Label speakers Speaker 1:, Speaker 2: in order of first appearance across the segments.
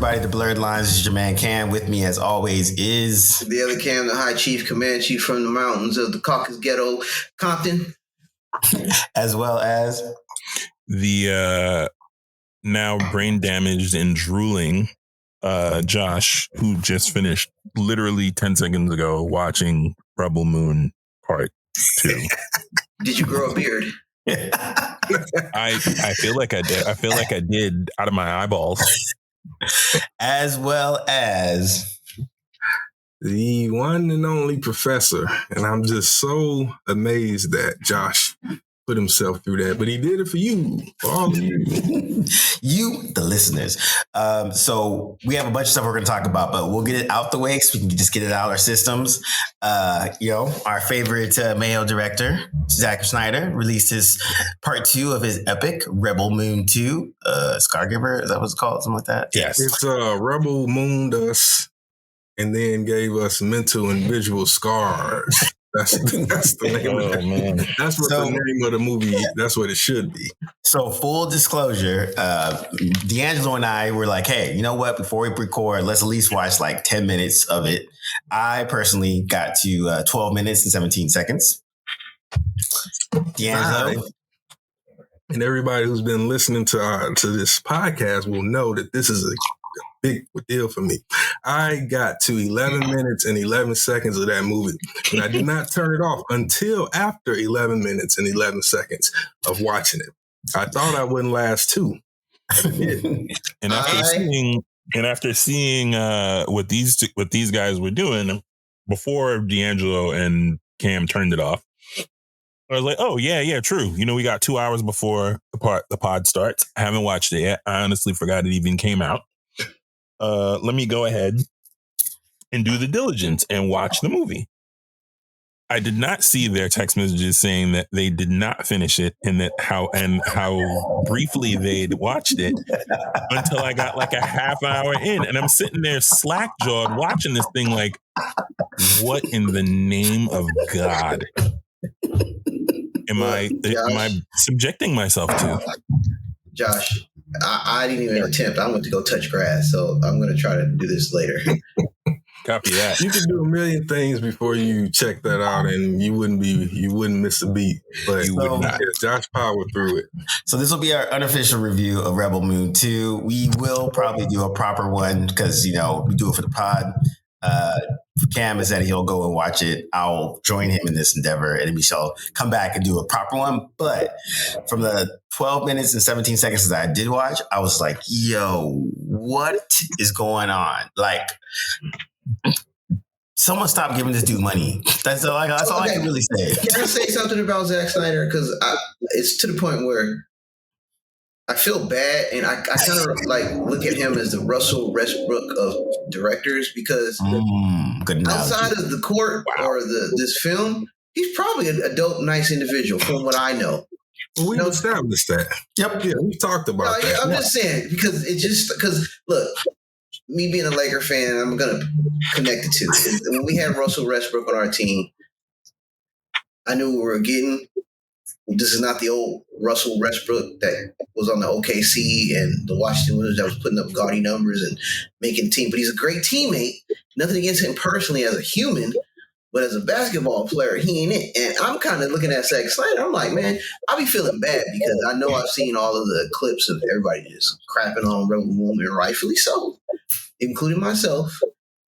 Speaker 1: everybody to Blerdlines. This is your man Cam. With me, as always, is
Speaker 2: the other Cam, the High Chief, Command Chief from the mountains of the Caucasus Ghetto, Compton,
Speaker 1: as well as
Speaker 3: the now brain damaged and drooling Josh, who just finished literally 10 seconds ago watching Rebel Moon Part 2.
Speaker 2: Did you grow a beard?
Speaker 3: I feel like I did. I feel like I did out of my eyeballs.
Speaker 1: As well as
Speaker 4: the one and only professor. And I'm just so amazed that Josh put himself through that. But he did it for you, for all of you.
Speaker 1: You, the listeners. So we have a bunch of stuff we're going to talk about, but we'll get it out the way so we can just get it out of our systems. Our favorite male director, Zack Snyder, released his part 2 of his epic, Rebel Moon 2, Scargiver, is that what it's called? Something like that?
Speaker 3: Yes.
Speaker 4: It's Rebel mooned us and then gave us mental and visual scars. That's the name of it. Man. That's what the name of the movie, that's what it should be.
Speaker 1: So full disclosure, D'Angelo and I were like, hey, you know what? Before we record, let's at least watch like 10 minutes of it. I personally got to 12 minutes and 17 seconds. D'Angelo.
Speaker 4: And everybody who's been listening to this podcast will know that this is a big deal for me. I got to 11 minutes and 11 seconds of that movie, and I did not turn it off until after 11 minutes and 11 seconds of watching it. I thought I wouldn't last 2.
Speaker 3: And after seeing what these guys were doing before D'Angelo and Cam turned it off, I was like, oh, yeah, true. You know, we got 2 hours before the pod starts. I haven't watched it yet. I honestly forgot it even came out. Let me go ahead and do the diligence and watch the movie. I did not see their text messages saying that they did not finish it and how briefly they'd watched it until I got like a half hour in, and I'm sitting there slack-jawed watching this thing like, what in the name of God am I subjecting myself to?
Speaker 2: Josh, I didn't even attempt. I went to go touch grass, so I'm going to try to do this later.
Speaker 3: Copy that.
Speaker 4: You could do a million things before you check that out, and you wouldn't miss a beat. But you would not. Josh powered through it.
Speaker 1: So this will be our unofficial review of Rebel Moon 2. We will probably do a proper one because we do it for the pod. Cam has said he'll go and watch it. I'll join him in this endeavor, and we shall come back and do a proper one. But from the 12 minutes and 17 seconds that I did watch, I was like, yo, what is going on? Like, someone stop giving this dude money. That's all I can really say.
Speaker 2: Can I say something about Zack Snyder? Because it's to the point where I feel bad, and I kind of like look at him as the Russell Westbrook of directors, because outside of the court or this film, he's probably a dope, nice individual from what I know.
Speaker 4: Well, we've established that.
Speaker 1: Yep.
Speaker 4: Yeah, we've talked about that.
Speaker 2: I'm just saying, because look, me being a Laker fan, I'm going to connect the two. When we had Russell Westbrook on our team, I knew we were getting. This is not the old Russell Westbrook that was on the OKC and the Washington Wizards that was putting up gaudy numbers and making the team. But he's a great teammate. Nothing against him personally as a human, but as a basketball player, he ain't it. And I'm kind of looking at Zack Snyder. I'm like, man, I be feeling bad because I know I've seen all of the clips of everybody just crapping on Rebel Moon, and rightfully so, including myself.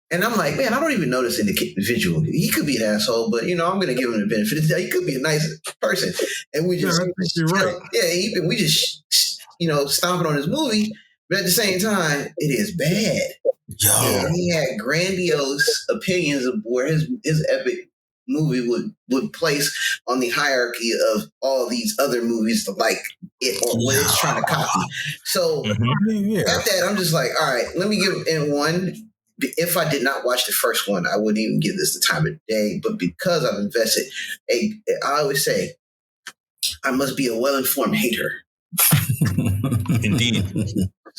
Speaker 2: And I'm like, man, I don't even know this individual. He could be an asshole, but, I'm going to give him the benefit of the doubt. He could be a nice person. And we just,
Speaker 4: you're right.
Speaker 2: We just, stomping on his movie. But at the same time, it is bad. And he had grandiose opinions of where his epic movie would place on the hierarchy of all these other movies like it or what it's trying to copy. So at that, I'm just like, all right, let me give in one. If I did not watch the first one, I wouldn't even give this the time of day. But because I've invested, I always say, I must be a well-informed hater.
Speaker 3: Indeed.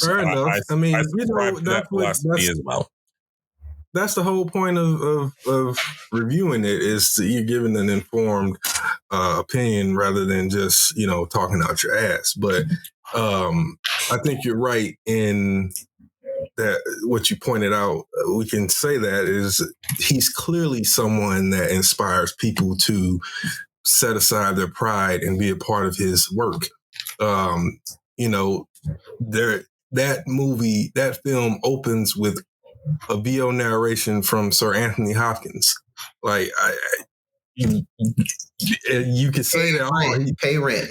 Speaker 4: Fair enough. I mean, that's the whole point of reviewing it, is you're giving an informed opinion rather than just, talking out your ass. But I think you're right in that what you pointed out, we can say that is he's clearly someone that inspires people to set aside their pride and be a part of his work. That film opens with a VO narration from Sir Anthony Hopkins. Like, you could say that
Speaker 2: he pay rent.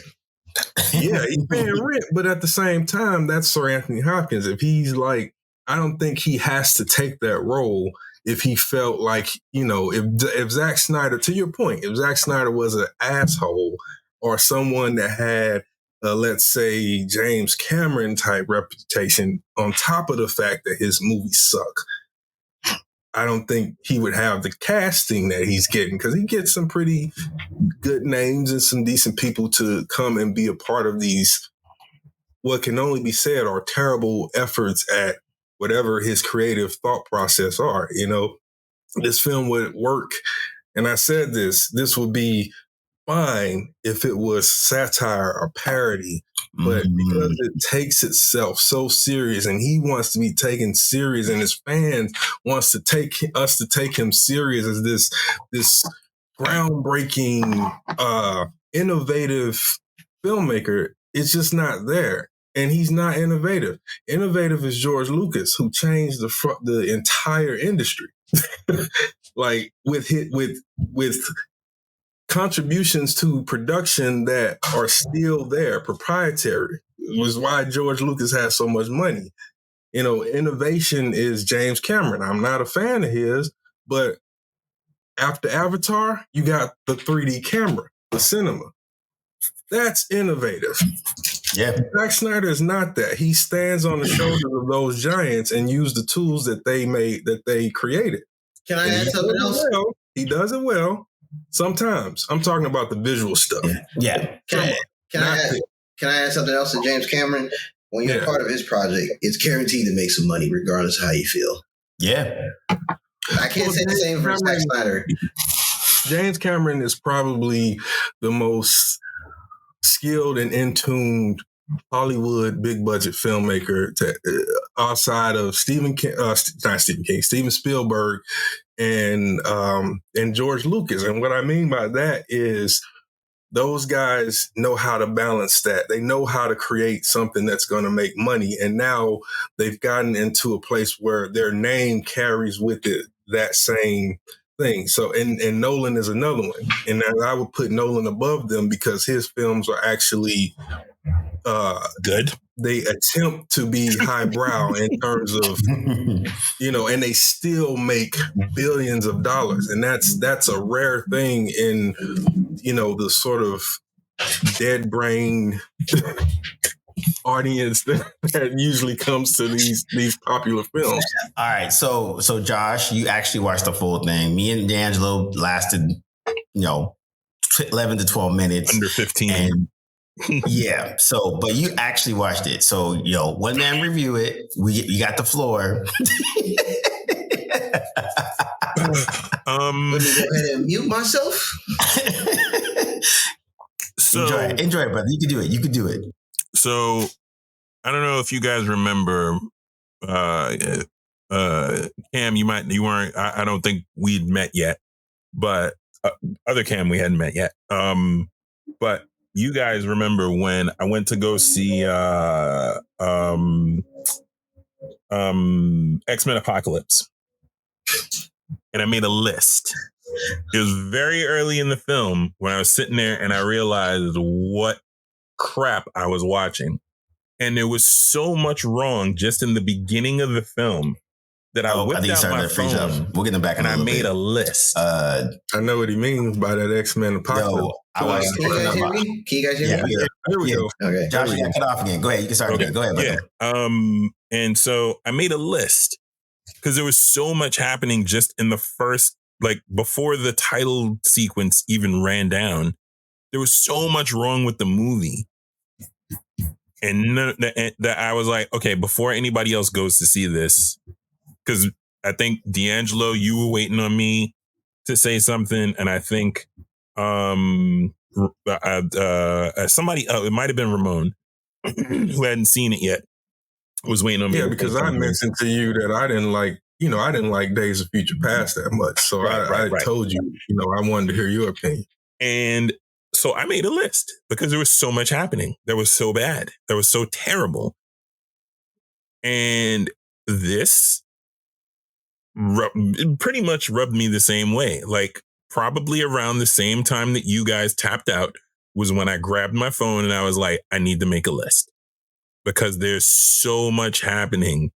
Speaker 4: Yeah, he's paying rent, but at the same time, that's Sir Anthony Hopkins. If he's like, I don't think he has to take that role if he felt like, if Zack Snyder, to your point, if Zack Snyder was an asshole or someone that had, let's say, James Cameron type reputation on top of the fact that his movies suck, I don't think he would have the casting that he's getting, because he gets some pretty good names and some decent people to come and be a part of these, what can only be said are terrible efforts at whatever his creative thought process are. This film would work. And I said this would be fine if it was satire or parody, but because it takes itself so serious and he wants to be taken serious and his fans wants to take us to take him serious as this groundbreaking, innovative filmmaker, it's just not there. And he's not innovative. Innovative is George Lucas, who changed the entire industry. Like with contributions to production that are still there, proprietary. It was why George Lucas has so much money. Innovation is James Cameron. I'm not a fan of his, but after Avatar, you got the 3D camera, the cinema. That's innovative.
Speaker 1: Yeah.
Speaker 4: Zack Snyder is not that. He stands on the shoulders of those giants and used the tools that they created.
Speaker 2: Can I add something else?
Speaker 4: He does it well. Sometimes. I'm talking about the visual stuff.
Speaker 1: Yeah.
Speaker 2: Can I add something else to James Cameron? When you're part of his project, it's guaranteed to make some money regardless of how you feel.
Speaker 1: Yeah.
Speaker 2: I can't say the same for Zack Snyder.
Speaker 4: James Cameron is probably the most skilled and in-tuned Hollywood big budget filmmaker outside of Steven Spielberg and George Lucas. And what I mean by that is those guys know how to balance that. They know how to create something that's going to make money. And now they've gotten into a place where their name carries with it that same thing. So, and Nolan is another one. And I would put Nolan above them because his films are actually
Speaker 3: good.
Speaker 4: They attempt to be highbrow in terms of, and they still make billions of dollars. And that's a rare thing in, the sort of dead brain audience that usually comes to these popular films.
Speaker 1: All right. So Josh, you actually watched the full thing. Me and D'Angelo lasted, 11 to 12 minutes.
Speaker 3: Under 15.
Speaker 1: And yeah. So, but you actually watched it. So, one man review it. You got the floor.
Speaker 2: Let me go ahead and mute myself.
Speaker 3: So
Speaker 1: enjoy it, brother. You can do it.
Speaker 3: So I don't know if you guys remember, Cam, you weren't, I don't think we'd met yet, but other Cam, we hadn't met yet. But you guys remember when I went to go see X-Men Apocalypse, and I made a list. It was very early in the film when I was sitting there and I realized what crap I was watching. And there was so much wrong just in the beginning of the film that I whipped out my phone.
Speaker 1: We'll get them back in
Speaker 3: and I made a list.
Speaker 4: I know what he means by that X-Men Apocalypse.
Speaker 2: Can you guys hear me?
Speaker 4: Yeah. Here we go.
Speaker 2: Okay.
Speaker 1: Josh, you got cut off again. Go ahead. You can start again. Go ahead.
Speaker 3: Yeah. And so I made a list because there was so much happening just in the first, before the title sequence even ran down. There was so much wrong with the movie. And that I was like, okay, before anybody else goes to see this, because I think D'Angelo, you were waiting on me to say something, and I think somebody, it might have been Ramon, who hadn't seen it yet. was waiting on me.
Speaker 4: Yeah, because I mentioned to you that I didn't like Days of Future Past that much. So I told you, I wanted to hear your opinion.
Speaker 3: And so I made a list because there was so much happening. That was so bad. That was so terrible. And this pretty much rubbed me the same way. Like probably around the same time that you guys tapped out was when I grabbed my phone and I was like, I need to make a list because there's so much happening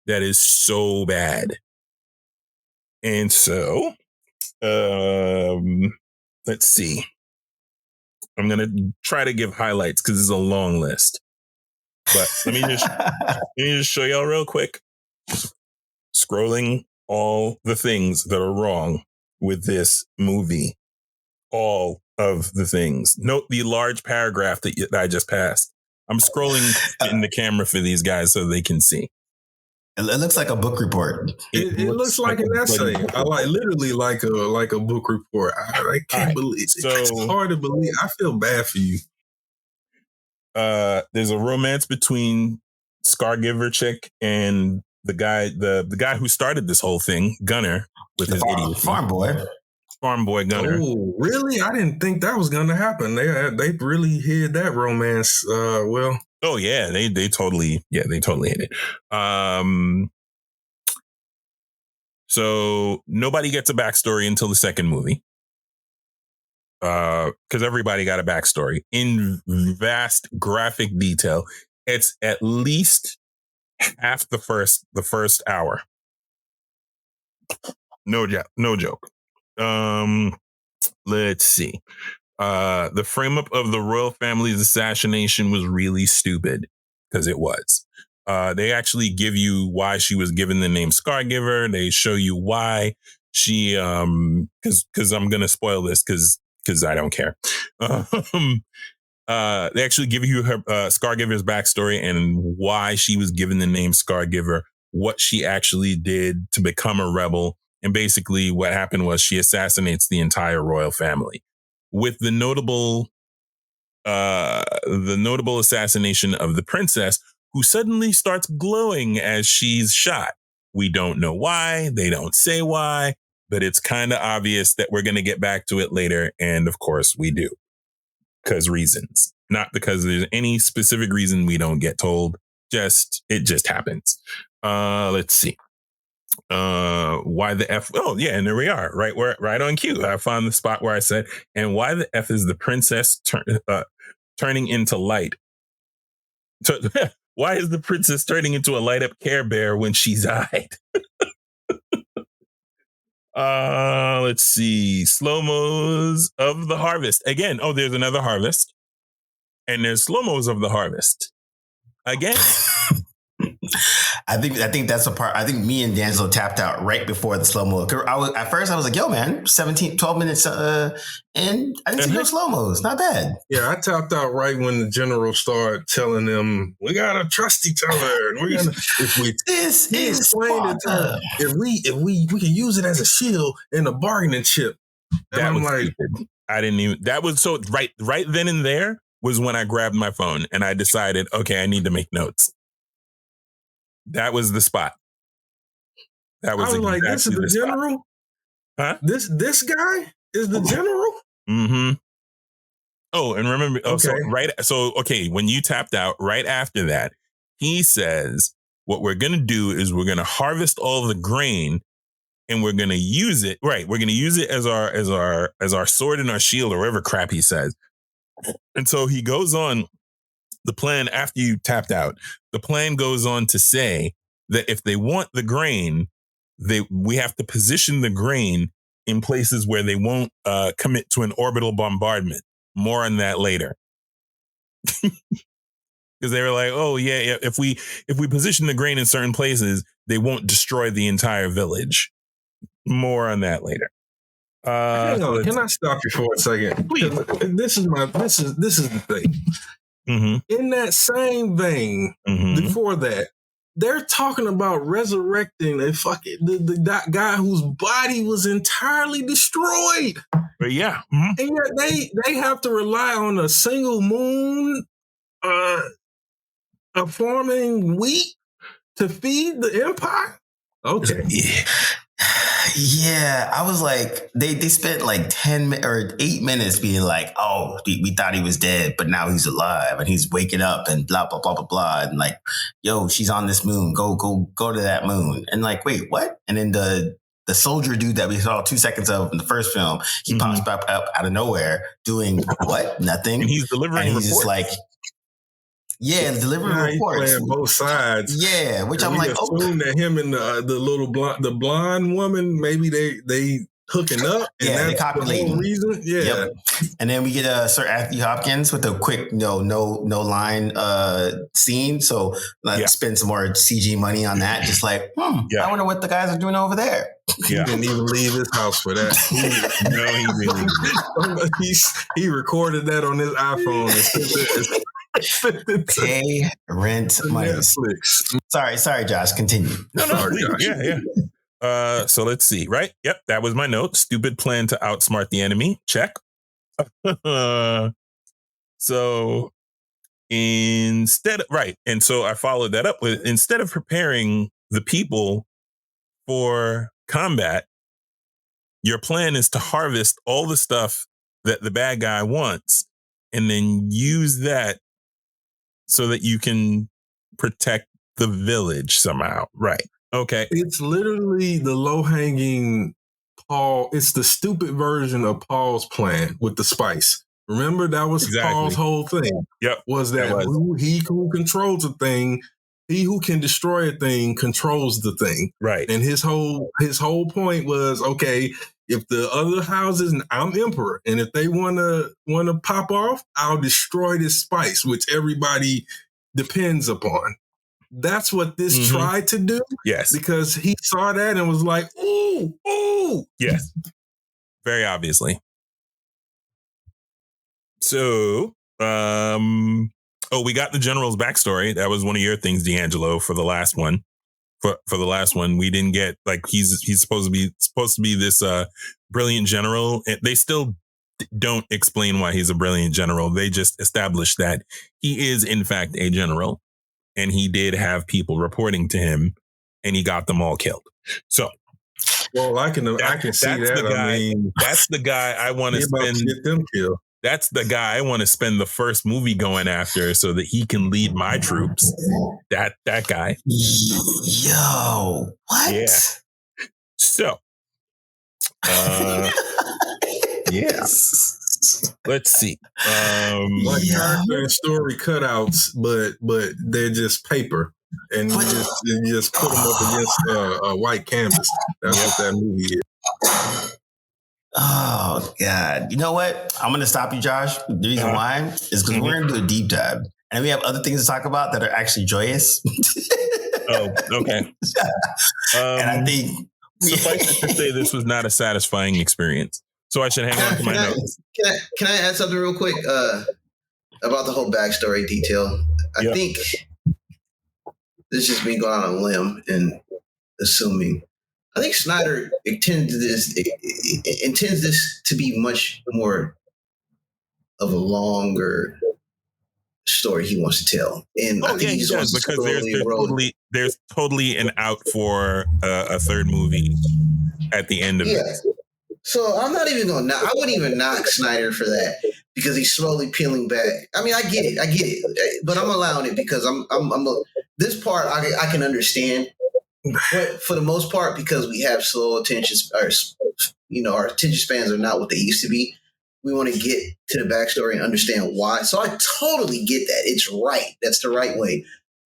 Speaker 3: that is so bad. And so, let's see. I'm going to try to give highlights because it's a long list. But let me just show y'all real quick. Scrolling all the things that are wrong with this movie. All of the things. Note the large paragraph that I just passed. I'm scrolling in the camera for these guys so they can see.
Speaker 1: It looks like a book report.
Speaker 4: It looks like an essay. I literally like a book report. I can't believe it. It's hard to believe. I feel bad for you.
Speaker 3: There's a romance between Scargiver chick and the guy who started this whole thing, Gunner, with his idiot
Speaker 1: farm boy
Speaker 3: Gunner.
Speaker 4: Oh, really? I didn't think that was going to happen. They really hid that romance well.
Speaker 3: Oh yeah, they totally hit it. So nobody gets a backstory until the second movie. Because everybody got a backstory in vast graphic detail. It's at least half the first hour. No joke. Let's see. The frame up of the royal family's assassination was really stupid because it was. They actually give you why she was given the name Scargiver. They show you why she, because I'm going to spoil this because I don't care. They actually give you her Scargiver's backstory and why she was given the name Scargiver, what she actually did to become a rebel. And basically what happened was she assassinates the entire royal family with the notable assassination of the princess, who suddenly starts glowing as she's shot. We don't know why. They don't say why, but it's kind of obvious that we're going to get back to it later. And of course we do, because reasons, not because there's any specific reason we don't get told. It just happens. Let's see. Why the F? Oh yeah, and there we are, right on cue. I found the spot where I said, and why the F is the princess turning into light? Why is the princess turning into a light up Care Bear when she died? Let's see. Slow-mos of the harvest. Again, there's another harvest. And there's slow-mos of the harvest. Again.
Speaker 1: I think that's a part. I think me and D'Angelo tapped out right before the slow-mo. At first I was like, yo, man, 12 minutes and I didn't see no slow-mos. Not bad.
Speaker 4: Yeah, I tapped out right when the general started telling them, we gotta trust each other. And we're gonna if we can use it as a shield and a bargaining chip. And
Speaker 3: that I'm like, stupid. I didn't even, that was so right then and there was when I grabbed my phone and I decided, okay, I need to make notes. That was the spot. That was
Speaker 4: exactly like, this is the general?
Speaker 3: Huh?
Speaker 4: This guy is the general?
Speaker 3: Mm-hmm. Oh, and remember, when you tapped out right after that, he says, what we're going to do is we're going to harvest all the grain and we're going to use it. Right. We're going to use it as our sword and our shield or whatever crap he says. And so he goes on. The plan, after you tapped out, the plan goes on to say that if they want the grain, we have to position the grain in places where they won't commit to an orbital bombardment. More on that later. Because they were like, oh yeah, if we position the grain in certain places, they won't destroy the entire village. More on that later.
Speaker 4: Hang on, can I stop you for a second? Please. This is the thing.
Speaker 3: Mm-hmm.
Speaker 4: In that same vein, before that, they're talking about resurrecting the guy whose body was entirely destroyed.
Speaker 3: But yeah,
Speaker 4: and yet they have to rely on a single moon, forming wheat to feed the empire? Okay.
Speaker 1: Yeah, I was like, they spent like 10 or 8 minutes being like, oh, we thought he was dead, but now he's alive and he's waking up and blah, blah, blah, blah, blah. And like, yo, she's on this moon. Go to that moon. And like, wait, what? And then the soldier dude that we saw 2 seconds of in the first film, he pops back up out of nowhere doing what? Nothing.
Speaker 3: And he's delivering
Speaker 1: and he's
Speaker 3: reports.
Speaker 1: just like, yeah, delivering reports.
Speaker 4: Playing both sides.
Speaker 1: Yeah, which I'm like,
Speaker 4: assume that him and the little blonde woman, maybe they hooking up. And
Speaker 1: yeah,
Speaker 4: that's
Speaker 1: they copulating.
Speaker 4: The whole reason. Yeah.
Speaker 1: Yep. And then we get Sir Anthony Hopkins with a quick no line scene. So let's spend some more CG money on that. Just like, I wonder what the guys are doing over there.
Speaker 4: He didn't even leave his house for that. He recorded that on his iPhone and sent it.
Speaker 1: Pay rent money.
Speaker 4: Netflix.
Speaker 1: Sorry, Josh. Continue.
Speaker 3: No, yeah. So let's see. Right. Yep. That was my note. Stupid plan to outsmart the enemy. Check. So instead, right. And so I followed that up with, instead of preparing the people for combat, your plan is to harvest all the stuff that the bad guy wants and then use that so that you can protect the village somehow. Right. Okay.
Speaker 4: It's literally the low-hanging Paul. It's the stupid version of Paul's plan with the spice. Remember, that was Paul's whole thing.
Speaker 3: Yep.
Speaker 4: Was that he who controls a thing, he who can destroy a thing controls the thing.
Speaker 3: Right.
Speaker 4: And his whole point was, okay, if the other houses, I'm emperor, and if they want to pop off, I'll destroy this spice, which everybody depends upon. That's what this tried to do.
Speaker 3: Yes.
Speaker 4: Because he saw that and was like, ooh.
Speaker 3: Yes. Very obviously. So, we got the general's backstory. That was one of your things, D'Angelo, for the last one. For the last one, we didn't get, like, he's supposed to be this brilliant general. They still don't explain why he's a brilliant general. They just established that he is in fact a general, and he did have people reporting to him, and he got them all killed. So,
Speaker 4: well, I can see that.
Speaker 3: Guy,
Speaker 4: I mean,
Speaker 3: that's the guy I want to spend.
Speaker 4: Get them killed.
Speaker 3: That's the guy I want to spend the first movie going after, so that he can lead my troops. That guy.
Speaker 1: Yo, what?
Speaker 3: Yeah. So, yes. Let's see.
Speaker 4: Like character and story cutouts, but they're just paper, and you just put them up against a white canvas. That's what that movie is.
Speaker 1: Oh God! You know what? I'm gonna stop you, Josh. The reason why is because we're gonna do a deep dive, and we have other things to talk about that are actually joyous.
Speaker 3: Oh, okay.
Speaker 1: And I think
Speaker 3: suffice it to say, this was not a satisfying experience. So I should hang on to my notes.
Speaker 2: Can I add something real quick about the whole backstory detail? I think this is just me going on a limb and assuming. I think Snyder intends this to be much more of a longer story he wants to tell. And I think he just wants
Speaker 3: because there's totally an out for a third movie at the end of it.
Speaker 2: So I'm not even going to, I wouldn't even knock Snyder for that because he's slowly peeling back. I mean, I get it, but I'm allowing it because this part I can understand. But for the most part, because we have slow attention, our attention spans are not what they used to be. We want to get to the backstory and understand why. So I totally get that. It's right. That's the right way.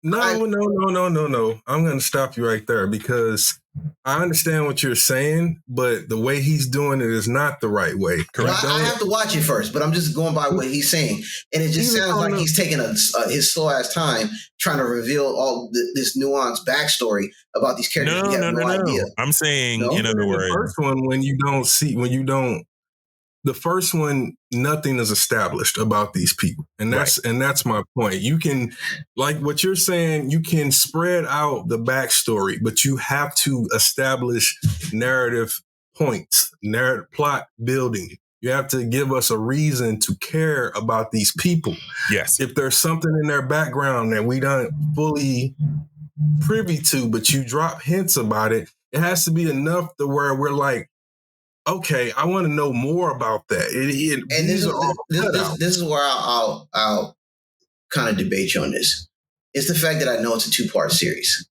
Speaker 4: No. I'm going to stop you right there because I understand what you're saying, but the way he's doing it is not the right way.
Speaker 2: Correct. I have to watch it first, but I'm just going by what he's saying. And it just sounds like he's taking his slow ass time trying to reveal all this nuanced backstory about these characters. No idea.
Speaker 3: I'm saying, in other words,
Speaker 4: the first one, the first one, nothing is established about these people. And that's my point. You can, like what you're saying, you can spread out the backstory, but you have to establish narrative points, narrative plot building. You have to give us a reason to care about these people.
Speaker 3: Yes.
Speaker 4: If there's something in their background that we don't fully privy to, but you drop hints about it. It has to be enough to where we're like, okay, I want to know more about that.
Speaker 2: And this is where I'll kind of debate you on this. It's the fact that I know it's a 2-part series.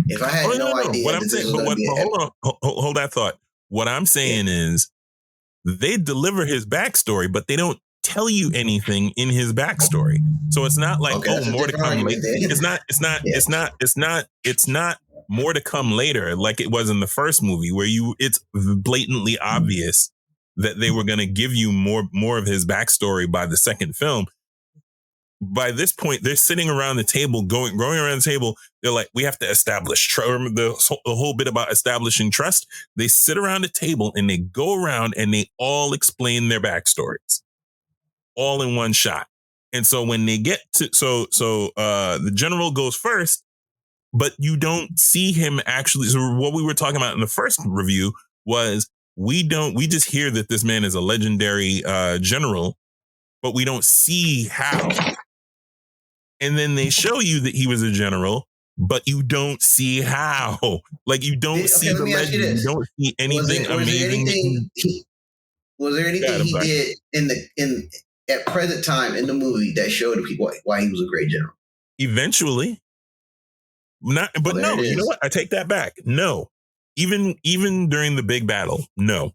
Speaker 2: If I had no idea,
Speaker 3: what I'm saying, hold that thought. What I'm saying is, they deliver his backstory, but they don't tell you anything in his backstory. So it's not like, more to come later. It's not more to come later like it was in the first movie where it's blatantly obvious that they were going to give you more of his backstory by the second film. By this point, they're sitting around the table, going around the table. They're like, we have to establish the whole bit about establishing trust. They sit around the table and they go around and they all explain their backstories all in one shot. And so when they get to, the general goes first, but you don't see him actually. So what we were talking about in the first review was we just hear that this man is a legendary general, but we don't see how. And then they show you that he was a general, but you don't see how. Like, you don't see the legend. You don't see anything amazing.
Speaker 2: Was there anything he did at present time in the movie that showed people why he was a great general?
Speaker 3: Eventually. No, you know what? I take that back. No. Even during the big battle, no.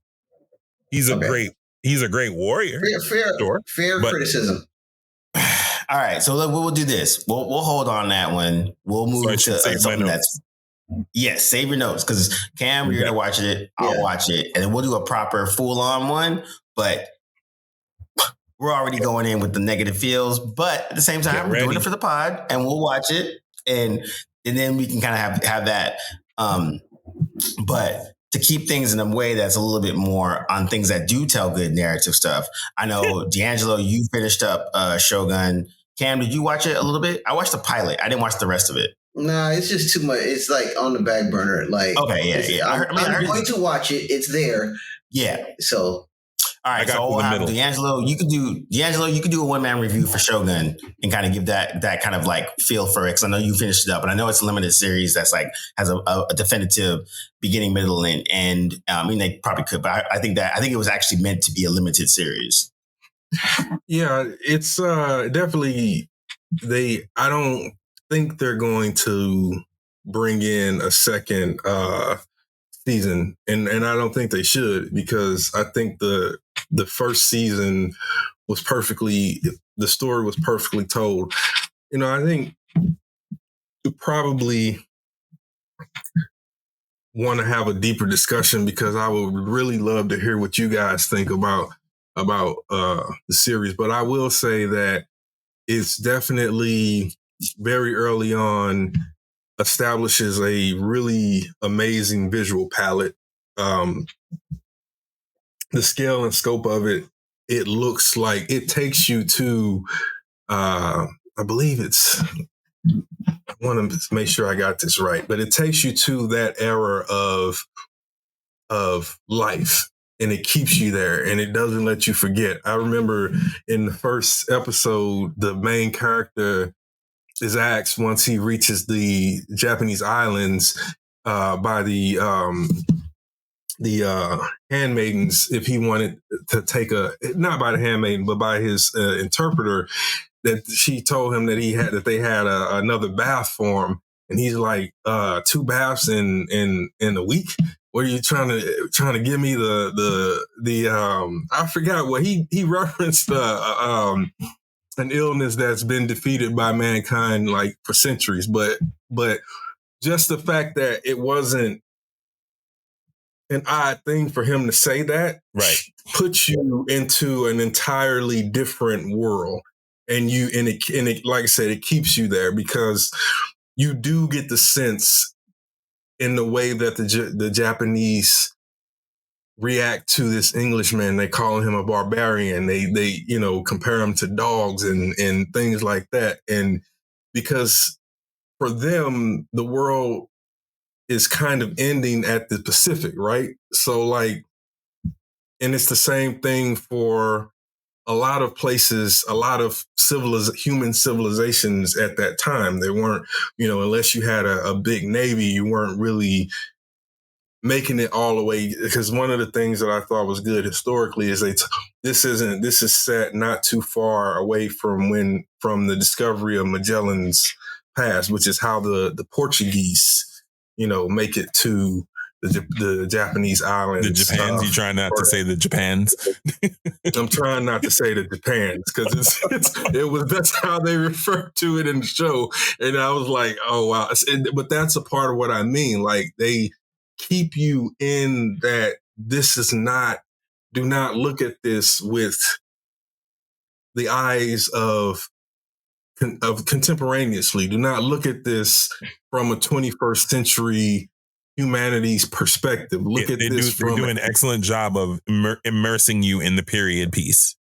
Speaker 3: He's a great warrior. Fair
Speaker 2: criticism.
Speaker 1: All right, so we'll do this. We'll hold on that one. We'll move to something that's save your notes, because Cam, you're gonna watch it. I'll watch it, and then we'll do a proper full-on one. But we're already going in with the negative feels. But at the same time, we're doing it for the pod, and we'll watch it, and then we can kind of have that. But to keep things in a way that's a little bit more on things that do tell good narrative stuff. I know, D'Angelo, you finished up Shogun. Cam, did you watch it a little bit? I watched the pilot. I didn't watch the rest of it.
Speaker 2: Nah, it's just too much. It's like on the back burner. Like,
Speaker 1: okay,
Speaker 2: I'm going to watch it. It's there.
Speaker 1: Yeah.
Speaker 2: So,
Speaker 1: all right. So we'll have D'Angelo. You could do a one-man review for Shogun and kind of give that kind of like feel for it. Because I know you finished it up, and I know it's a limited series that's like has a definitive beginning, middle, and end. I mean, they probably could, but I think it was actually meant to be a limited series.
Speaker 4: Yeah, it's definitely I don't think they're going to bring in a second season, and I don't think they should, because I think the first season was the story was perfectly told. You know, I think you probably want to have a deeper discussion, because I would really love to hear what you guys think about the series. But I will say that it's definitely very early on establishes a really amazing visual palette. The scale and scope of it looks like it takes you to, I believe I want to make sure I got this right, but it takes you to that era of life. And it keeps you there, and it doesn't let you forget. I remember in the first episode, the main character is asked, once he reaches the Japanese islands by the handmaidens, if he wanted to take not by the handmaiden, but by his interpreter, that she told him that they had another bath for him. And he's like, 2 baths in a week? What are you trying to give me the I forgot what he referenced an illness that's been defeated by mankind like for centuries, but just the fact that it wasn't an odd thing for him to say that,
Speaker 3: right,
Speaker 4: puts you into an entirely different world, and it like I said, it keeps you there, because you do get the sense in the way that the Japanese react to this Englishman. They call him a barbarian. They compare him to dogs and things like that. And because for them, the world is kind of ending at the Pacific, right? So like, and it's the same thing for a lot of places, a lot of human civilizations at that time, they weren't, unless you had a big navy, you weren't really making it all the way. Because one of the things that I thought was good historically is this is set not too far away from the discovery of Magellan's Pass, which is how the Portuguese, make it to the Japanese islands.
Speaker 3: The Japans? You trying not to say the Japans?
Speaker 4: I'm trying not to say the Japans because that's how they refer to it in the show. And I was like, oh, wow. But that's a part of what I mean. Like, they keep you in that do not look at this with the eyes of contemporaneously. Do not look at this from a 21st century humanities perspective. They're
Speaker 3: doing an excellent job of immersing you in the period piece.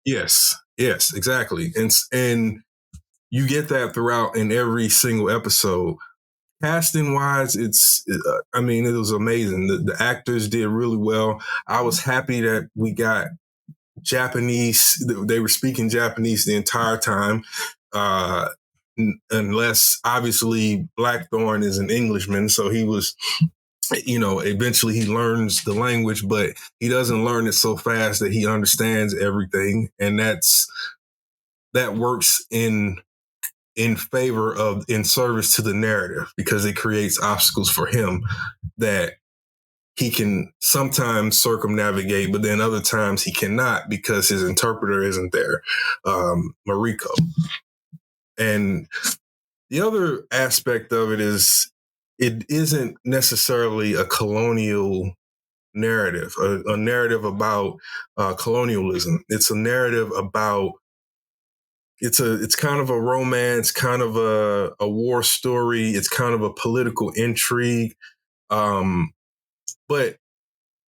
Speaker 4: Yes, exactly. And you get that throughout in every single episode. Casting wise, it was amazing. The actors did really well. I was happy that we got Japanese. They were speaking Japanese the entire time. Unless obviously Blackthorn is an Englishman, so he was, eventually he learns the language, but he doesn't learn it so fast that he understands everything. And that works in service to the narrative, because it creates obstacles for him that he can sometimes circumnavigate, but then other times he cannot because his interpreter isn't there, Mariko. And the other aspect of it is it isn't necessarily a colonial narrative, a narrative about colonialism. It's a narrative about it's kind of a romance, kind of a war story. It's kind of a political intrigue. But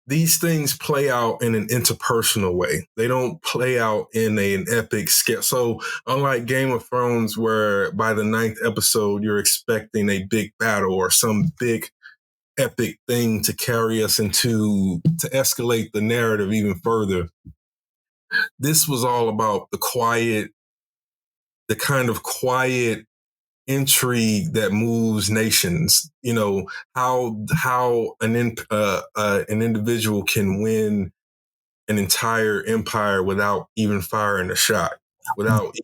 Speaker 4: these things play out in an interpersonal way. They don't play out in an epic scale. So unlike Game of Thrones, where by the 9th episode, you're expecting a big battle or some big epic thing to carry us to escalate the narrative even further. This was all about the kind of quiet intrigue that moves nations. How an individual can win an entire empire without even firing a shot, without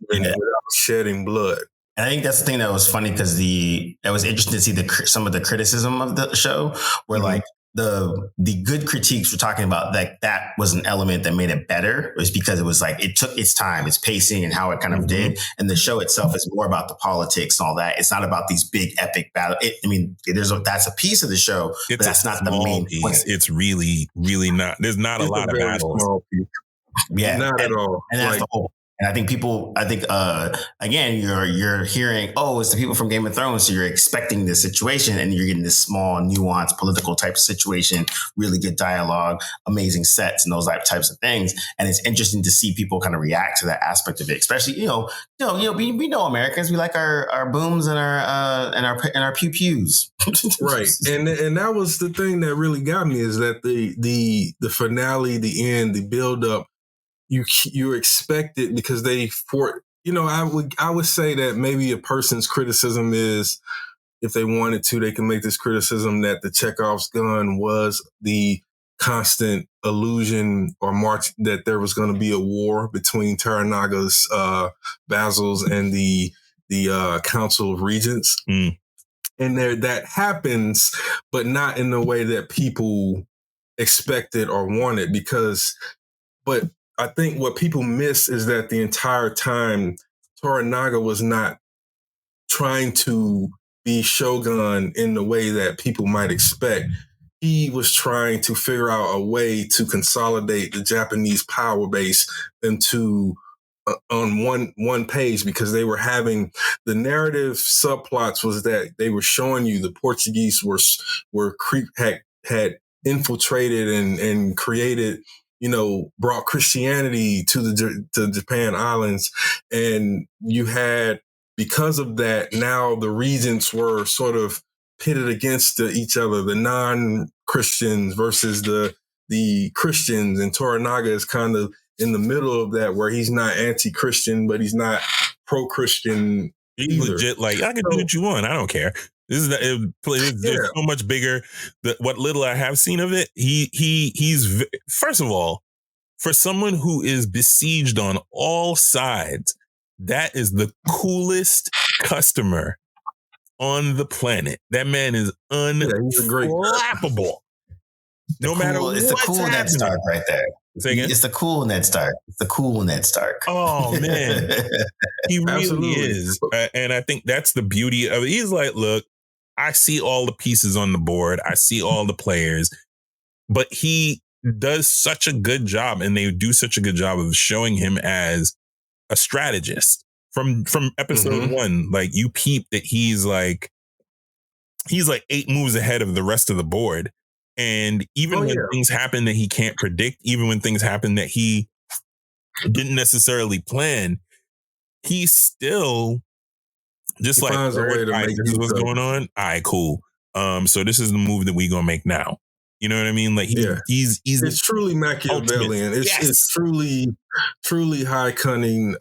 Speaker 4: shedding blood.
Speaker 1: And I think that's the thing that was funny, because it was interesting to see some of the criticism of the show, where like the good critiques were talking about that was an element that made it better. It was because it was like it took its time, its pacing, and how it kind of did. And the show itself is more about the politics and all that. It's not about these big epic battles. That's a piece of the show, but that's not the main
Speaker 3: piece.
Speaker 1: Point.
Speaker 3: It's really, really not. There's not a lot of battles.
Speaker 1: Yeah,
Speaker 4: not at all.
Speaker 1: And that's the whole. And I think again, you're hearing, it's the people from Game of Thrones. So you're expecting this situation, and you're getting this small, nuanced, political type situation, really good dialogue, amazing sets, and those types of things. And it's interesting to see people kind of react to that aspect of it, especially, we know Americans, we like our booms and our pew pews.
Speaker 4: Right. And that was the thing that really got me, is that the finale, the end, the build up, you expect it, because I would say that maybe a person's criticism is, if they wanted to, they can make this criticism that the Chekhov's gun was the constant illusion or march that there was going to be a war between Toranaga's vassals and the Council of Regents. And that happens, but not in the way that people expected or wanted, but I think what people miss is that the entire time, Toranaga was not trying to be shogun in the way that people might expect. He was trying to figure out a way to consolidate the Japanese power base into on one page, because they were having the narrative subplots was that they were showing you the Portuguese had infiltrated and created, brought Christianity to the Japan Islands. And you had, because of that, now the regents were sort of pitted against each other, the non-Christians versus the Christians. And Toranaga is kind of in the middle of that where he's not anti-Christian, but he's not pro-Christian
Speaker 3: He's
Speaker 4: either.
Speaker 3: legit like, I can do what you want. I don't care. This is it's so much bigger. What little I have seen of it, he's first of all, for someone who is besieged on all sides, that is the coolest customer on the planet. That man is unflappable. No matter what.
Speaker 1: It's the cool Ned Stark right there.
Speaker 3: Say again?
Speaker 1: It's the cool Ned Stark. It's the cool Ned Stark.
Speaker 3: Oh, man. He really
Speaker 4: Absolutely.
Speaker 3: is. And I think that's the beauty of it. He's like, look, I see all the pieces on the board. I see all the players. But he does such a good job, and they do such a good job of showing him as a strategist. From episode one, like you peep that he's like 8 moves ahead of the rest of the board. And even when things happen that he can't predict, even when things happen that he didn't necessarily plan, he still just he finds a way to make this is what's going on. All right, cool. So this is the move that we gonna make now. You know what I mean? Like he's
Speaker 4: it's truly Machiavellian. It's truly high cunning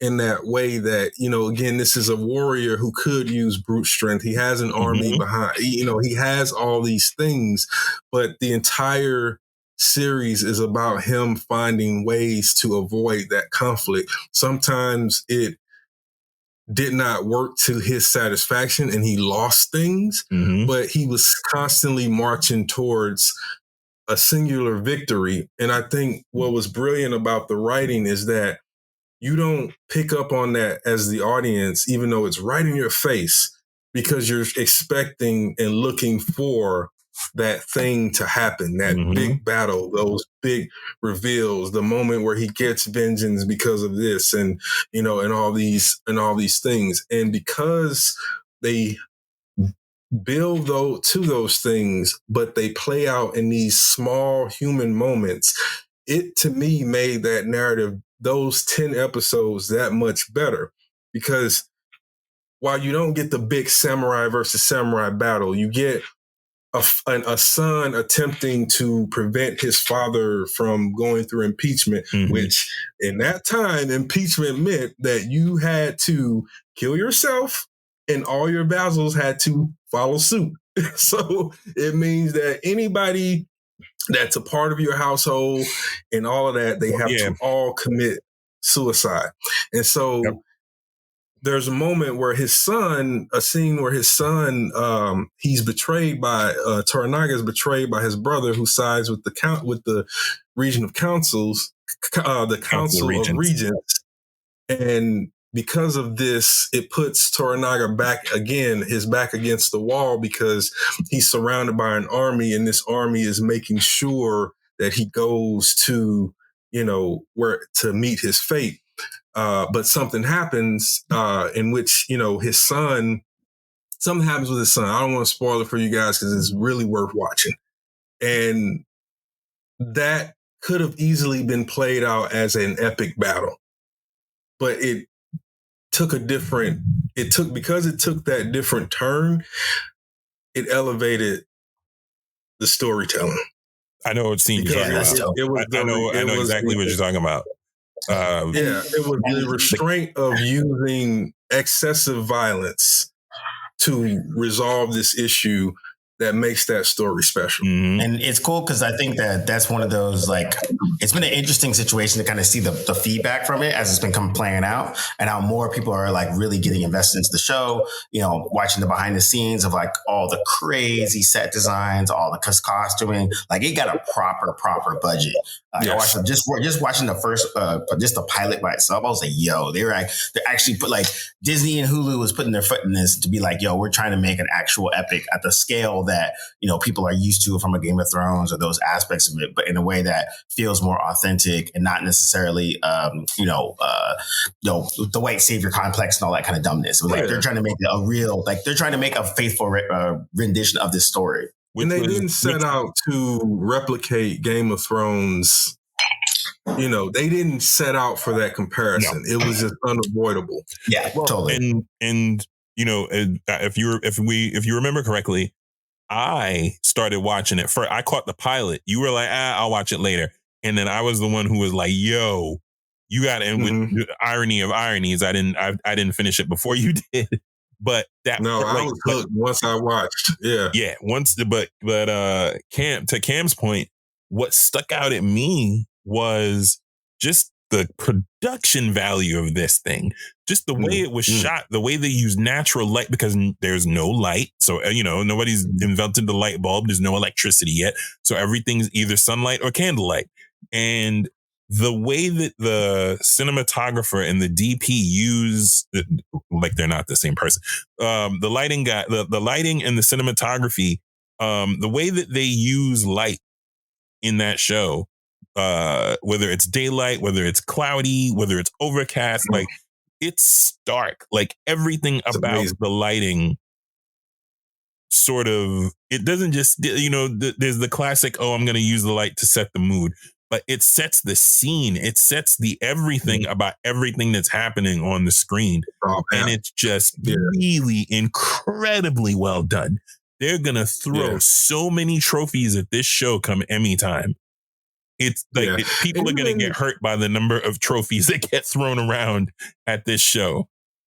Speaker 4: in that way that, you know, again, this is a warrior who could use brute strength. He has an army behind, you know, he has all these things, but the entire series is about him finding ways to avoid that conflict. Sometimes it did not work to his satisfaction and he lost things, but he was constantly marching towards a singular victory. And I think what was brilliant about the writing is that you don't pick up on that as the audience, even though it's right in your face, because you're expecting and looking for that thing to happen, that big battle, those big reveals, the moment where he gets vengeance because of this, and you know, and all these things. And because they build to those things, but they play out in these small human moments, it to me made that narrative, those 10 episodes, that much better. Because while you don't get the big samurai versus samurai battle, you get a son attempting to prevent his father from going through impeachment, which in that time, impeachment meant that you had to kill yourself and all your vassals had to follow suit. So it means that anybody that's a part of your household and all of that, they have to all commit suicide. And so there's a moment where a scene where his son, he's betrayed by, Toranaga is betrayed by his brother who sides with the region of councils, the council of regents. And because of this, it puts Toranaga back against the wall because he's surrounded by an army, and this army is making sure that he goes to, you know, where to meet his fate. But something happens in which, you know, something happens with his son. I don't want to spoil it for you guys because it's really worth watching. And that could have easily been played out as an epic battle. But because it took that different turn, it elevated the storytelling.
Speaker 3: I know what scene you're talking about. I know exactly what you're talking about.
Speaker 4: It was the restraint of using excessive violence to resolve this issue that makes that story special.
Speaker 1: And it's cool because I think that's one of those, like, it's been an interesting situation to kind of see the feedback from it as it's been playing out, and how more people are like really getting invested into the show, you know, watching the behind the scenes of like all the crazy set designs, all the costuming. Like it got a proper budget. I watched just watching the first, just the pilot by itself. I was like, yo, they actually put, like, Disney and Hulu was putting their foot in this to be like, yo, we're trying to make an actual epic at the scale that, you know, people are used to from a Game of Thrones or those aspects of it, but in a way that feels more authentic and not necessarily, the white savior complex and all that kind of dumbness. It was like they're trying to make a real, like they're trying to make a faithful rendition of this story.
Speaker 4: And they didn't set out to replicate Game of Thrones. You know, they didn't set out for that comparison. No. It was just unavoidable.
Speaker 1: Yeah, totally.
Speaker 3: And you know, if you remember correctly, I started watching it first. I caught the pilot. You were like, I'll watch it later. And then I was the one who was like, yo, you got, and with the irony of ironies, I didn't finish it before you did. But that
Speaker 4: no, I was hooked once I watched. Yeah.
Speaker 3: Yeah. But to Cam's point, what stuck out at me was just the production value of this thing. Just the way it was shot, the way they use natural light, because there's no light. So, nobody's invented the light bulb. There's no electricity yet. So everything's either sunlight or candlelight. And the way that the cinematographer and the DP use, like they're not the same person. The lighting guy, the lighting and the cinematography, the way that they use light in that show, whether it's daylight, whether it's cloudy, whether it's overcast, like it's stark. Like everything about the lighting sort of, it doesn't just, there's the classic, oh, I'm going to use the light to set the mood. But it sets the scene. It sets the everything about everything that's happening on the screen. And it's just really incredibly well done. They're going to throw so many trophies at this show come Emmy time. It's like people are going to get hurt by the number of trophies that get thrown around at this show.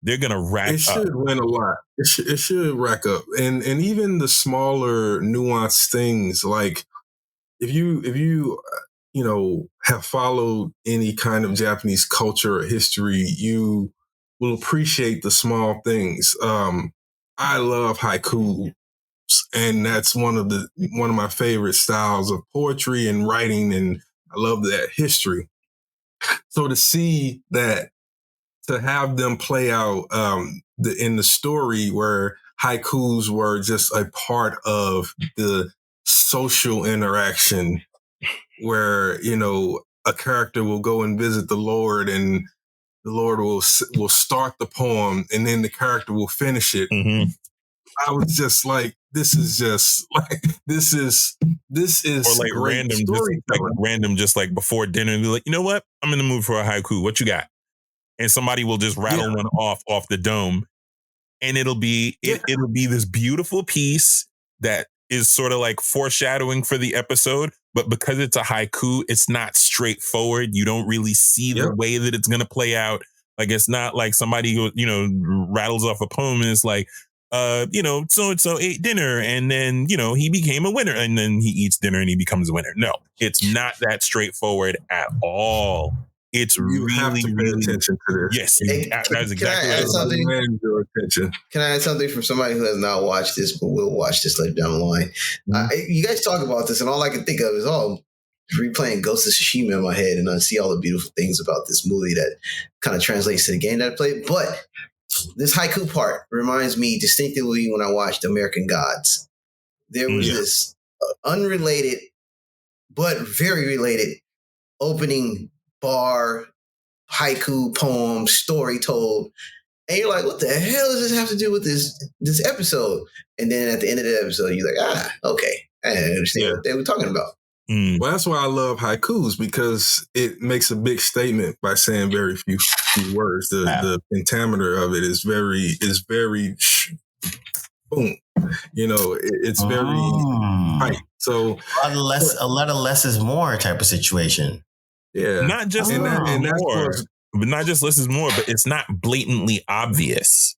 Speaker 3: They're going to rack up. It
Speaker 4: should win a lot. It should rack up. And even the smaller nuanced things, like if you have followed any kind of Japanese culture or history, you will appreciate the small things. I love haiku, and that's one of my favorite styles of poetry and writing, and I love that history. So to see that, to have them play out in the story where haikus were just a part of the social interaction, where a character will go and visit the Lord, and the Lord will start the poem, and then the character will finish it. I was just like, this is
Speaker 3: or like random, just like before dinner, and be like, you know what? I'm in the mood for a haiku. What you got? And somebody will just rattle one off the dome, and it'll be this beautiful piece that is sort of like foreshadowing for the episode. But because it's a haiku, it's not straightforward. You don't really see the way that it's going to play out. Like, it's not like somebody who, rattles off a poem and it's like, so-and-so ate dinner and then, he became a winner, and then he eats dinner and he becomes a winner. No, it's not that straightforward at all. It's
Speaker 4: you
Speaker 3: really,
Speaker 4: have to pay attention to this.
Speaker 3: Yes, that's exactly
Speaker 2: what Can I add something from somebody who has not watched this but will watch this later down the line? You guys talk about this, and all I can think of is replaying Ghost of Tsushima in my head, and I see all the beautiful things about this movie that kind of translates to the game that I played. But this haiku part reminds me distinctively when I watched American Gods. There was this unrelated but very related opening bar, haiku poem, story told. And you're like, what the hell does this have to do with this episode? And then at the end of the episode, you're like, okay, I understand what they were talking about.
Speaker 4: Well, that's why I love haikus, because it makes a big statement by saying very few words. The pentameter of it is very boom. It's very tight. So
Speaker 1: a lot of less is more type of situation.
Speaker 4: Yeah,
Speaker 3: not just but not just less is more, but it's not blatantly obvious.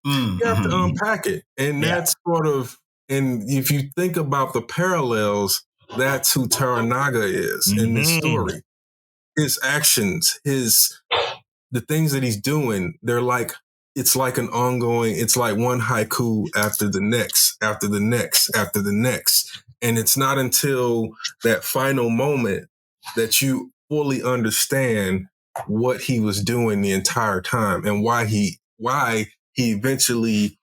Speaker 4: You have to unpack it, and that's sort of. And if you think about the parallels, that's who Toranaga is in this story. His actions, the things that he's doing, it's like an ongoing. It's like one haiku after the next, after the next, after the next, and it's not until that final moment that you fully understand what he was doing the entire time and why he eventually,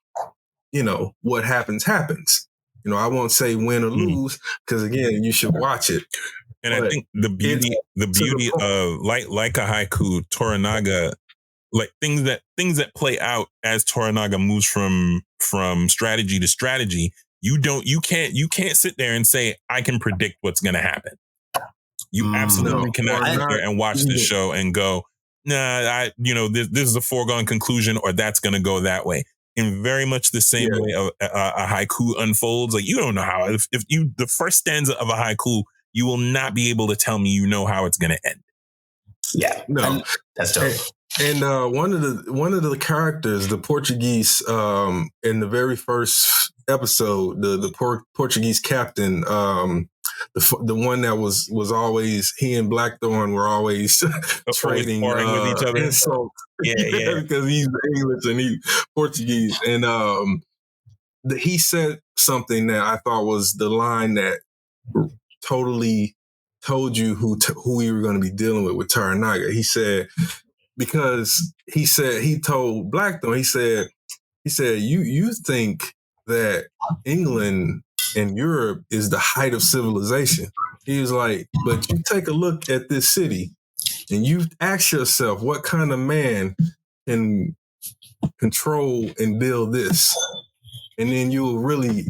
Speaker 4: what happens. I won't say win or lose, because again, you should watch it.
Speaker 3: And I think the beauty of like a haiku, Toranaga, like things that play out as Toranaga moves from strategy to strategy, you can't sit there and say, I can predict what's going to happen. You absolutely cannot sit there and watch the show and go, nah, this is a foregone conclusion, or that's going to go that way. In very much the same way a haiku unfolds. Like, you don't know how, if the first stanza of a haiku you will not be able to tell me how it's going to end.
Speaker 1: Yeah,
Speaker 4: no,
Speaker 1: that's dope.
Speaker 4: And one of the characters, the Portuguese, in the very first episode, the Portuguese captain, the one that was always, he and Blackthorn were always trading
Speaker 3: with each other.
Speaker 4: insults.
Speaker 3: Yeah,
Speaker 4: because he's English and he's Portuguese, and he said something that I thought was the line that totally told you who we were going to be dealing with Toranaga. He said, because he told Blackthorn, he said, you think that England and Europe is the height of civilization. He was like, but you take a look at this city and you ask yourself, what kind of man can control and build this? And then you'll really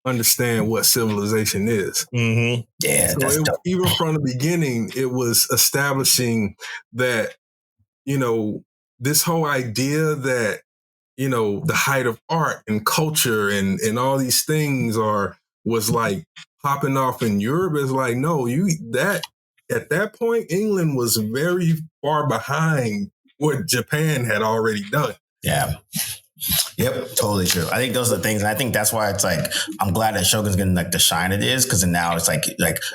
Speaker 4: understand what civilization is.
Speaker 3: Mm-hmm.
Speaker 1: Yeah,
Speaker 4: so even from the beginning, it was establishing that, this whole idea that, the height of art and culture and all these things was like popping off in Europe. Is like, no, at that point, England was very far behind what Japan had already done.
Speaker 1: Yeah. Yep, totally true. I think those are the things, and I think that's why it's like I'm glad that Shogun's getting like the shine it is, because now it's like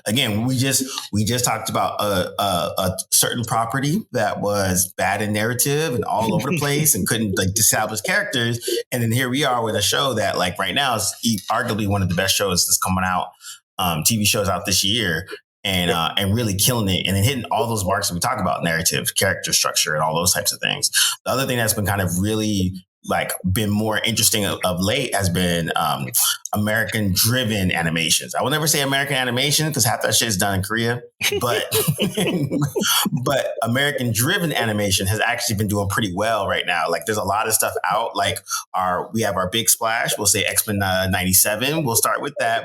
Speaker 1: again we just talked about a certain property that was bad in narrative and all over the place and couldn't like establish characters, and then here we are with a show that like right now is arguably one of the best shows that's coming out, TV shows out this year. And really killing it, and then hitting all those marks that we talk about: narrative, character structure, and all those types of things. The other thing that's been kind of really like been more interesting of late has been American driven animations. I will never say American animation because half that shit is done in Korea, but but American driven animation has actually been doing pretty well right now. Like there's a lot of stuff out. Like we have our big splash. We'll say X-Men 97. We'll start with that.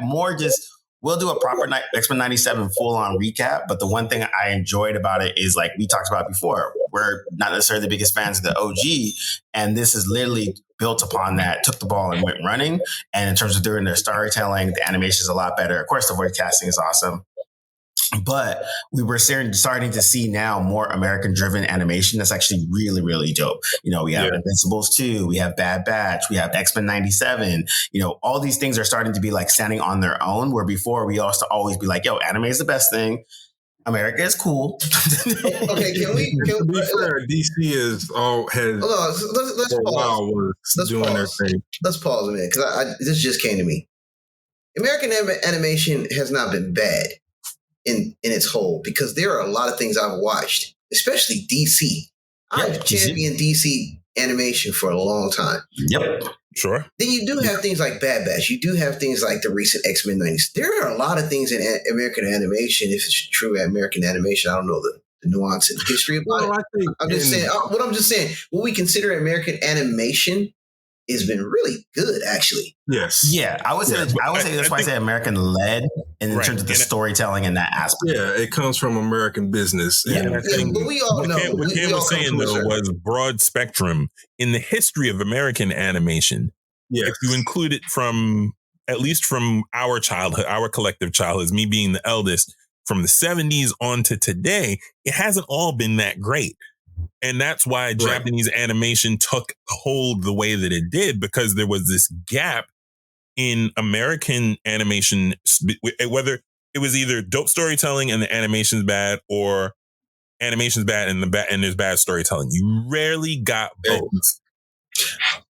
Speaker 1: We'll do a proper X-Men 97 full-on recap, but the one thing I enjoyed about it is, like we talked about before, we're not necessarily the biggest fans of the OG, and this is literally built upon that, took the ball and went running. And in terms of doing their storytelling, the animation is a lot better. Of course, the voice casting is awesome. But we were starting to see now more American-driven animation that's actually really, really dope. We have Invincibles 2, we have Bad Batch, we have X-Men 97. All these things are starting to be like standing on their own, where before we used to always be like, yo, anime is the best thing. America is cool.
Speaker 2: Okay, can we
Speaker 4: be fair, DC is
Speaker 2: let's pause.
Speaker 4: Doing their thing.
Speaker 2: Let's pause a minute, because this just came to me. American animation has not been bad in its whole, because there are a lot of things I've watched, especially DC. I've championed DC animation for a long time.
Speaker 1: Yep.
Speaker 3: Sure.
Speaker 2: Then you do have things like Bad Batch. You do have things like the recent X-Men 90s. There are a lot of things in American animation. If it's true American animation, I don't know the nuance and history about it. I'm just saying, what we consider American animation has been really good, actually.
Speaker 4: Yes.
Speaker 1: Yeah, I would say that's why I say American led in terms of the storytelling and that aspect.
Speaker 4: Yeah, it comes from American business.
Speaker 3: Yeah,
Speaker 4: and
Speaker 2: but we all know.
Speaker 3: What Cam was saying though was broad spectrum in the history of American animation.
Speaker 4: Yeah,
Speaker 3: if you include it from at least from our childhood, our collective childhoods, me being the eldest, from the 70s on to today, it hasn't all been that great. And that's why Japanese animation took hold the way that it did, because there was this gap in American animation, whether it was either dope storytelling and the animation's bad, or animation's bad and there's bad storytelling. You rarely got both.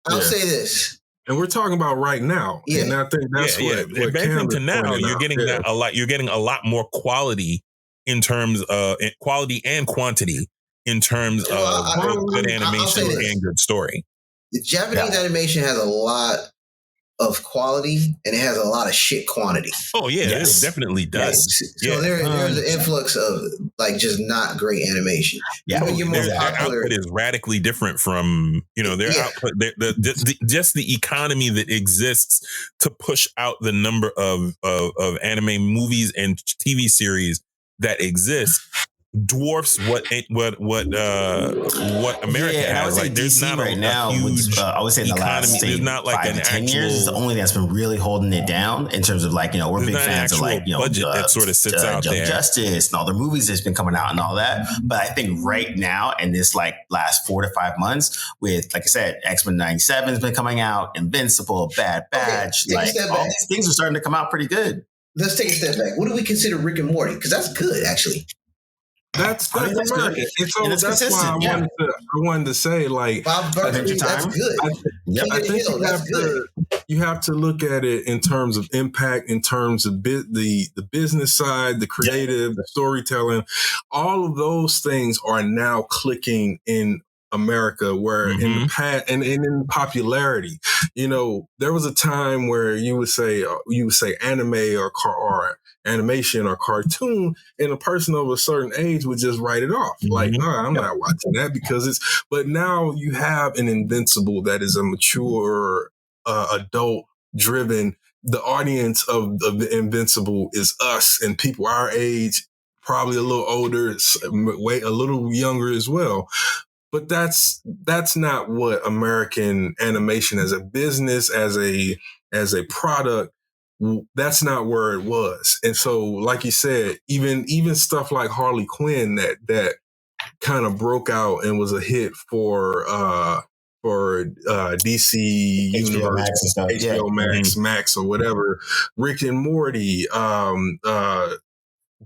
Speaker 2: I'll say this.
Speaker 4: And we're talking about right now.
Speaker 2: Yeah.
Speaker 4: And I think that's what
Speaker 3: advancing to now, you're getting that a lot. You're getting a lot more quality in terms of quality and quantity in terms of good animation and good story.
Speaker 2: The Japanese animation has a lot of quality and it has a lot of shit quantity.
Speaker 3: Oh yeah, it definitely does.
Speaker 2: Yes. So there's an influx of like just not great animation.
Speaker 1: Yeah,
Speaker 3: their output is radically different from their output. Just the economy that exists to push out the number of anime movies and TV series that exist dwarfs what America
Speaker 1: and I would
Speaker 3: has.
Speaker 1: say
Speaker 3: Like, there's
Speaker 1: DC
Speaker 3: not
Speaker 1: right now.
Speaker 3: a huge
Speaker 1: I would say in the last
Speaker 3: economy.
Speaker 1: say,
Speaker 3: There's not like
Speaker 1: 5
Speaker 3: an
Speaker 1: to 10
Speaker 3: actual,
Speaker 1: years is the only thing that's been really holding it down in terms of like, we're big fans of like,
Speaker 3: budget that sort of sits out
Speaker 1: Young
Speaker 3: there.
Speaker 1: Justice and all the movies that's been coming out and all that. But I think right now in this like last 4 to 5 months with, like I said, X-Men 97 has been coming out, Invincible, Bad Batch, like all these things are starting to come out pretty good.
Speaker 2: Let's take a step back. What do we consider Rick and Morty? Because that's good, actually.
Speaker 4: That's American. And so that's why I wanted to say, like,
Speaker 2: Bob Berkeley, that's good.
Speaker 4: I think you have to look at it in terms of impact, in terms of the business side, the creative, the storytelling. All of those things are now clicking in America, where in the past and in popularity, there was a time where you would say anime or animation or cartoon, and a person of a certain age would just write it off. Like, no, I'm not watching that because but now you have an Invincible that is a mature, adult driven. The audience of the Invincible is us and people our age, probably a little older, a little younger as well. But that's not what American animation as a business, as a product, that's not where it was. And so, like you said, even stuff like Harley Quinn that kind of broke out and was a hit for DC
Speaker 1: HBO Max and stuff.
Speaker 4: HBO Max or whatever, Rick and Morty,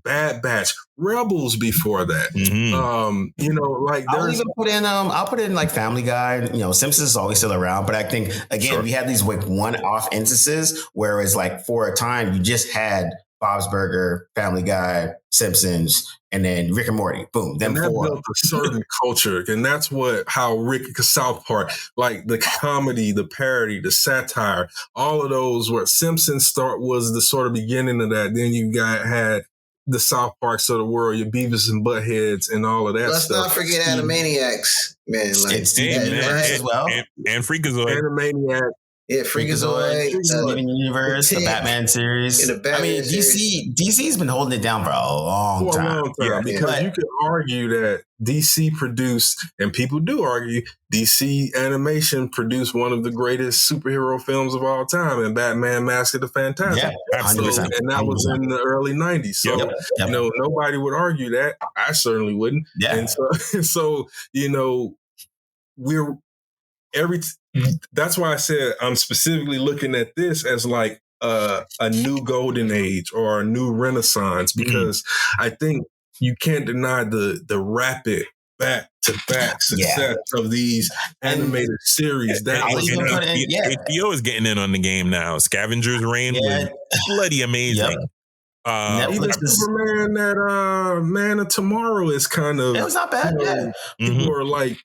Speaker 4: Bad Batch, Rebels before that. Like
Speaker 1: I'll even put in I'll put in like Family Guy. Simpsons is always still around, but I think again we have these like one-off instances, whereas like for a time you just had Bob's Burger, Family Guy, Simpsons, and then Rick and Morty. Boom. Then
Speaker 4: that built a certain culture, and that's how South Park, like the comedy, the parody, the satire, all of those where Simpsons was the sort of beginning of that. Then you had the South Parks of the world, your Beavis and Buttheads and all of that
Speaker 2: Let's
Speaker 4: stuff.
Speaker 2: not forget Animaniacs, man. Like
Speaker 1: Steven Universe as well.
Speaker 3: And Freakazoid.
Speaker 4: Animaniacs.
Speaker 2: Yeah, Freakazoid,
Speaker 1: Steven Universe, the Batman series. DC's been holding it down for a long time.
Speaker 4: Because you could argue that DC produced, and people do argue, DC animation produced one of the greatest superhero films of all time, and Batman Mask of the Fantastic.
Speaker 1: Yeah, 100%.
Speaker 4: And that was in the early 90s. So, nobody would argue that. I certainly wouldn't.
Speaker 1: Yeah.
Speaker 4: And so that's why I said I'm specifically looking at this as like a new golden age or a new renaissance, because I think you can't deny the rapid back-to-back success of these animated series.
Speaker 3: HBO is getting in on the game now. Scavenger's Reign was bloody amazing.
Speaker 4: Even Superman, that Man of Tomorrow is kind of...
Speaker 1: It was not bad,
Speaker 4: People are like...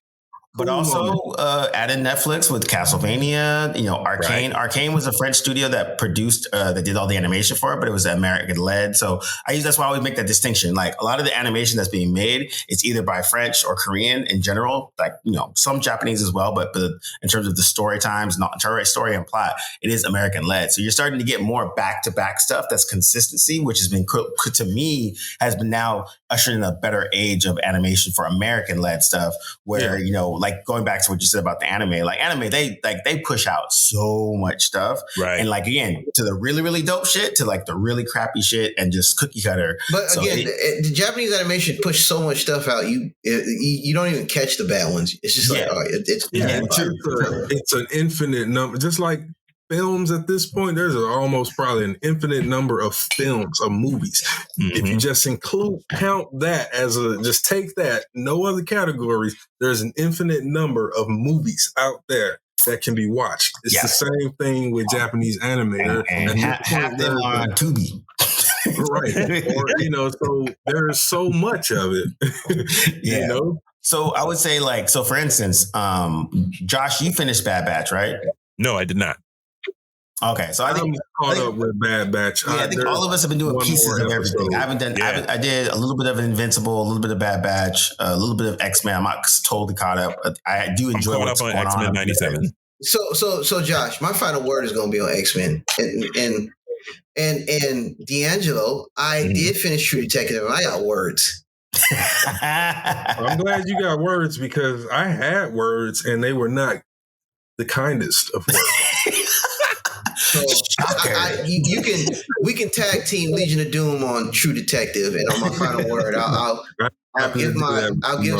Speaker 1: But also added Netflix with Castlevania, Arcane. Right. Arcane was a French studio that produced, that did all the animation for it, but it was American led. So that's why we make that distinction. Like a lot of the animation that's being made, it's either by French or Korean in general, like, some Japanese as well. But in terms of the story times, story and plot, it is American led. So you're starting to get more back to back stuff that's consistency, which has been, to me, has been now ushering in a better age of animation for American led stuff where, like going back to what you said about the anime, they push out so much stuff.
Speaker 3: Right.
Speaker 1: And like, again, to the really, really dope shit to like the really crappy shit and just cookie cutter.
Speaker 2: But again, the Japanese animation push so much stuff out. You don't even catch the bad ones. It's just like,
Speaker 4: it's an infinite number. Just like films at this point, there's almost probably an infinite number of films, of movies. If you just count that just take that, no other categories, there's an infinite number of movies out there that can be watched. It's the same thing with Japanese anime.
Speaker 1: And half them are on Tubi.
Speaker 4: Right. Or, so there's so much of it,
Speaker 1: So I would say for instance, Josh, you finished Bad Batch, right?
Speaker 3: No, I did not.
Speaker 1: Okay, so I think
Speaker 4: caught up with Bad Batch.
Speaker 1: Yeah, I think all of us have been doing pieces of everything. I haven't done. Yeah. I did a little bit of Invincible, a little bit of Bad Batch, a little bit of X-Men. I'm not totally caught up. I do enjoy what's going on.
Speaker 3: X-Men 97.
Speaker 2: So Josh, my final word is going to be on X-Men, and D'Angelo. I did finish True Detective, and I got words.
Speaker 4: I'm glad you got words because I had words and they were not the kindest of words.
Speaker 2: So we can tag team Legion of Doom on True Detective, and on my final word, I'll give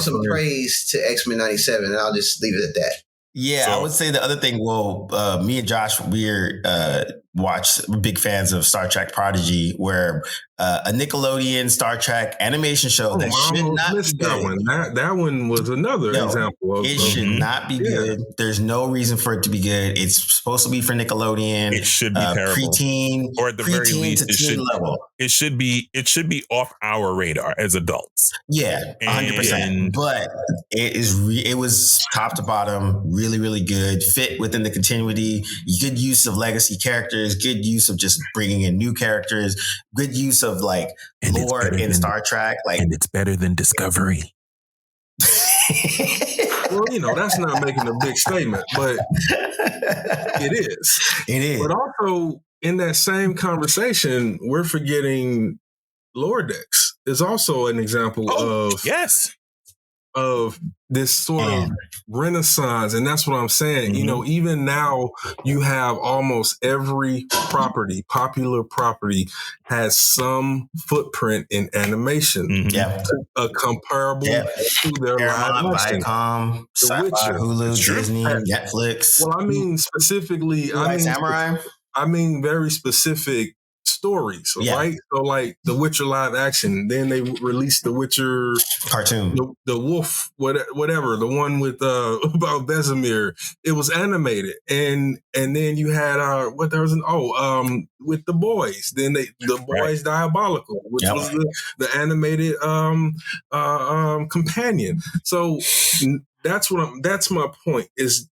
Speaker 2: some praise to X-Men 97, and I'll just leave it at that.
Speaker 1: Yeah,
Speaker 3: So-
Speaker 1: I would say the other thing. Well, me and Josh, we're big fans of Star Trek Prodigy, where a Nickelodeon Star Trek animation show that should not be good.
Speaker 4: That one was another example of
Speaker 1: it should not be good. There's no reason for it to be good. It's supposed to be for Nickelodeon.
Speaker 3: It should be terrible.
Speaker 1: Preteen,
Speaker 3: or at the very least, it should be off our radar as adults.
Speaker 1: Yeah, 100%. But it was top to bottom, really, really good. Fit within the continuity. Good use of legacy characters. Good use of just bringing in new characters. Good use of like lore in Star Trek.
Speaker 3: And it's better than Discovery.
Speaker 4: Well, that's not making a big statement, but it is.
Speaker 1: It is.
Speaker 4: But also in that same conversation, we're forgetting Lower Decks is also an example of this sort of renaissance. And that's what I'm saying.
Speaker 1: Mm-hmm.
Speaker 4: Even now you have almost every popular property has some footprint in animation.
Speaker 1: Mm-hmm. Yeah.
Speaker 4: Comparable to their
Speaker 1: Paramount,
Speaker 4: live action.
Speaker 1: Viacom, Sci-Fi, Hulu, Disney, Netflix.
Speaker 4: Well, I mean specifically,
Speaker 1: Samurai?
Speaker 4: I mean very specific stories, right? So like the Witcher live action, then they released the Witcher
Speaker 1: cartoon,
Speaker 4: the Wolf, whatever, the one with about Vesemir. It was animated, and then you had with the Boys. Then the Boys Diabolical, which was the animated companion. So that's my point. Is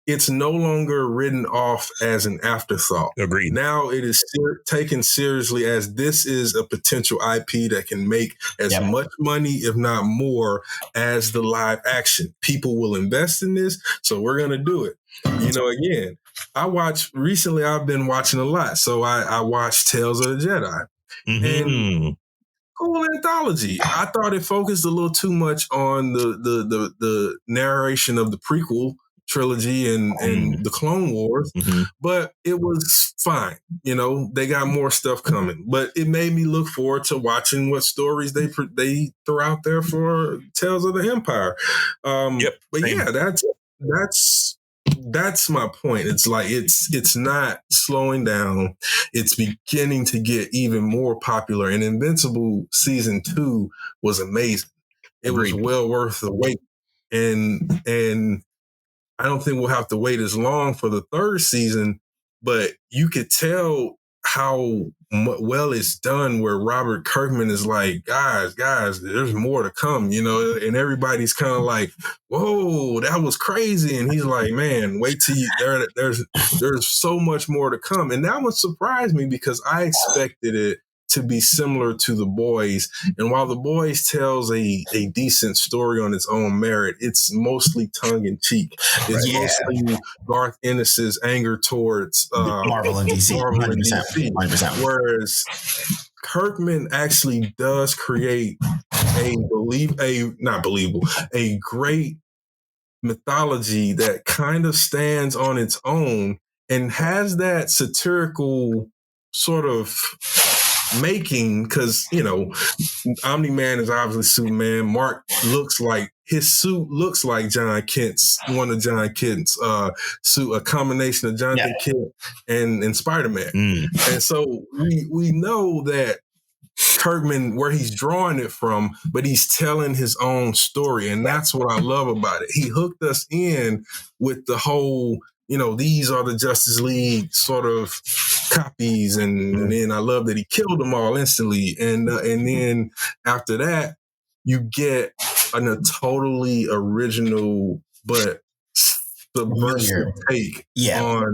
Speaker 4: it's no longer written off as an afterthought.
Speaker 3: Agreed.
Speaker 4: Now it is taken seriously as this is a potential IP that can make as much money, if not more, as the live action. People will invest in this, so we're going to do it. Again, recently I've been watching a lot. So I watched Tales of the Jedi.
Speaker 3: Mm-hmm.
Speaker 4: And cool anthology. I thought it focused a little too much on the narration of the prequel trilogy and the Clone Wars, but it was fine. They got more stuff coming, but it made me look forward to watching what stories they throw out there for Tales of the Empire. But that's my point. It's like it's not slowing down. It's beginning to get even more popular. And Invincible season 2 was amazing. It was well worth the wait. And I don't think we'll have to wait as long for the third season, but you could tell how well it's done where Robert Kirkman is like, guys, there's more to come, and everybody's kind of like, whoa, that was crazy. And he's like, man, wait till there's so much more to come. And that one surprised me because I expected it to be similar to The Boys. And while The Boys tells a decent story on its own merit, it's mostly tongue-in-cheek. It's mostly Garth Ennis's anger towards
Speaker 1: Marvel and DC. 100%.
Speaker 4: Whereas Kirkman actually does create a great mythology that kind of stands on its own and has that satirical sort of making, because Omni-Man is obviously Superman. Mark his suit looks like one of John Kent's suit, a combination of Jonathan Kent and Spider-Man. And so we know that Kirkman, where he's drawing it from, but he's telling his own story, and that's what I love about it. He hooked us in with the whole, these are the Justice League sort of copies, and then I love that he killed them all instantly, and then after that, you get a totally original but subversive take on.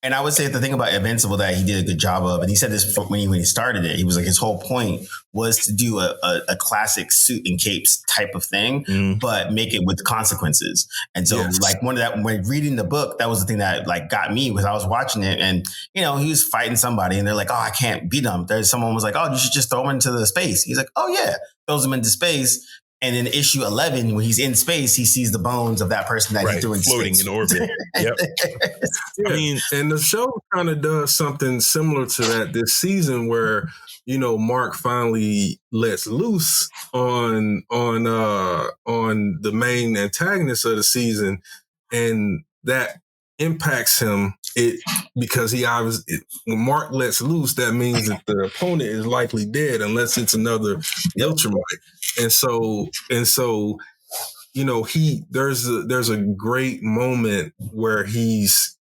Speaker 1: And I would say the thing about Invincible that he did a good job of, and he said this when he started it, he was like, his whole point was to do a classic suit and capes type of thing, but make it with consequences. And so like when reading the book, that was the thing that like got me, was I was watching it and, you know, he was fighting somebody and they're like, oh, I can't beat him. There's someone was like, oh, you should just throw him into the space. He's like, oh yeah, throws him into space. And in issue 11, when he's in space, he sees the bones of that person that he threw in
Speaker 3: floating
Speaker 1: space.
Speaker 3: in orbit. Yep.
Speaker 4: Yeah.
Speaker 3: I mean,
Speaker 4: and the show kind of does something similar to that this season, where you know Mark finally lets loose on the main antagonist of the season, and that impacts him. Because he obviously, when Mark lets loose, that means that the opponent is likely dead unless it's another Viltrumite. And so, you know, there's a great moment where he's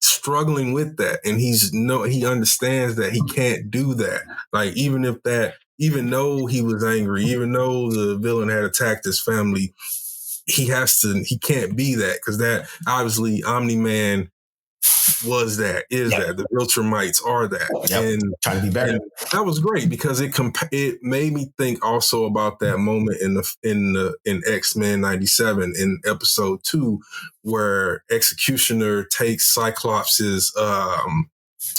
Speaker 4: struggling with that, and he understands that he can't do that. Like even though he was angry, even though the villain had attacked his family, he can't be that, because that obviously Omni-Man is that the Viltrumites are that, and
Speaker 1: trying to be better.
Speaker 4: That was great because it made me think also about that moment in X-Men 97 in episode 2, where Executioner takes Cyclops'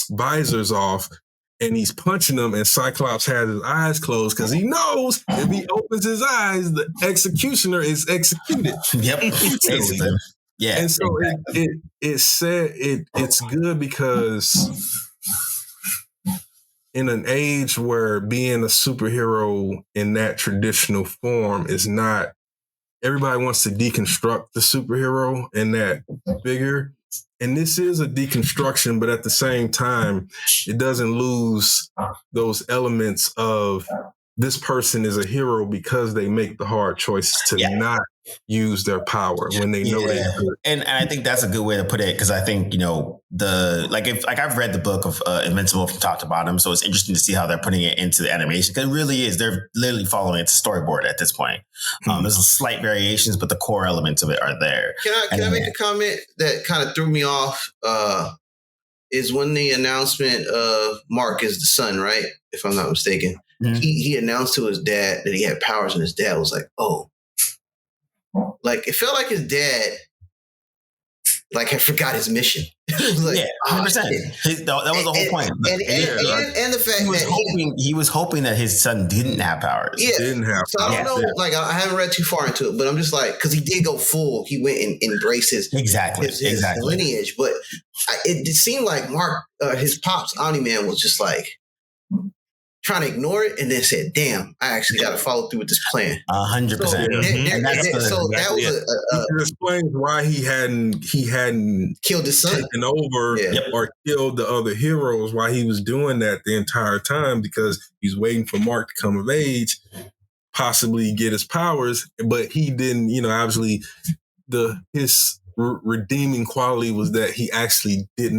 Speaker 4: visors off and he's punching him, and Cyclops has his eyes closed because he knows if he opens his eyes, the Executioner is executed.
Speaker 1: Yep. Basically. Yeah.
Speaker 4: And so it's good because in an age where being a superhero in that traditional form is not, everybody wants to deconstruct the superhero in that figure. And this is a deconstruction, but at the same time, it doesn't lose those elements of this person is a hero because they make the hard choices to not use their power when they know they could.
Speaker 1: And I think that's a good way to put it, because I think, you know, I've read the book of Invincible from top to bottom, so it's interesting to see how they're putting it into the animation, because it really is, they're literally following its storyboard at this point. There's slight variations, but the core elements of it are there.
Speaker 2: Can I make a comment that kind of threw me off? Is when the announcement of Mark is the son, right? If I'm not mistaken. Mm-hmm. He announced to his dad that he had powers, and his dad was like, oh. Like, it felt like his dad like had forgot his mission. Like,
Speaker 1: 100%. That was the whole point.
Speaker 2: And the fact
Speaker 1: he was hoping that his son didn't have powers.
Speaker 2: Yeah.
Speaker 4: Didn't have
Speaker 2: so I don't know. Yeah. Like, I haven't read too far into it, but I'm just like, because he did go full. He went and embraced his lineage. But it seemed like Mark, his pops, Omni-Man, was just like trying to ignore it, and then said, damn, I actually got to follow through with this plan.
Speaker 1: 100%.
Speaker 2: So that was
Speaker 4: explains why he hadn't
Speaker 2: killed his son,
Speaker 4: taken over or killed the other heroes, why he was doing that the entire time, because he's waiting for Mark to come of age, possibly get his powers, but he didn't, you know, obviously his redeeming quality was that he actually did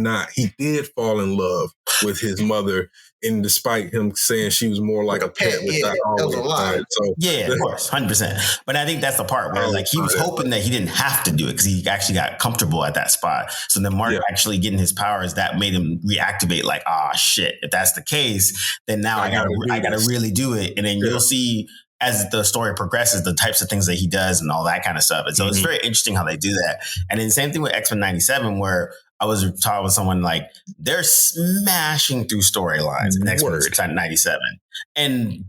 Speaker 4: fall in love with his mother, and despite him saying she was more like a pet, which I always find. So,
Speaker 1: of course, 100%. But I think that's the part where like he was hoping that he didn't have to do it, because he actually got comfortable at that spot. So then Mark actually getting his powers, that made him reactivate. Like, shit, if that's the case, then now I gotta really do it. And then you'll see, as the story progresses, the types of things that he does and all that kind of stuff. And so it's very interesting how they do that. And then the same thing with X-Men 97, where I was talking with someone, like, they're smashing through storylines in X-Men 97.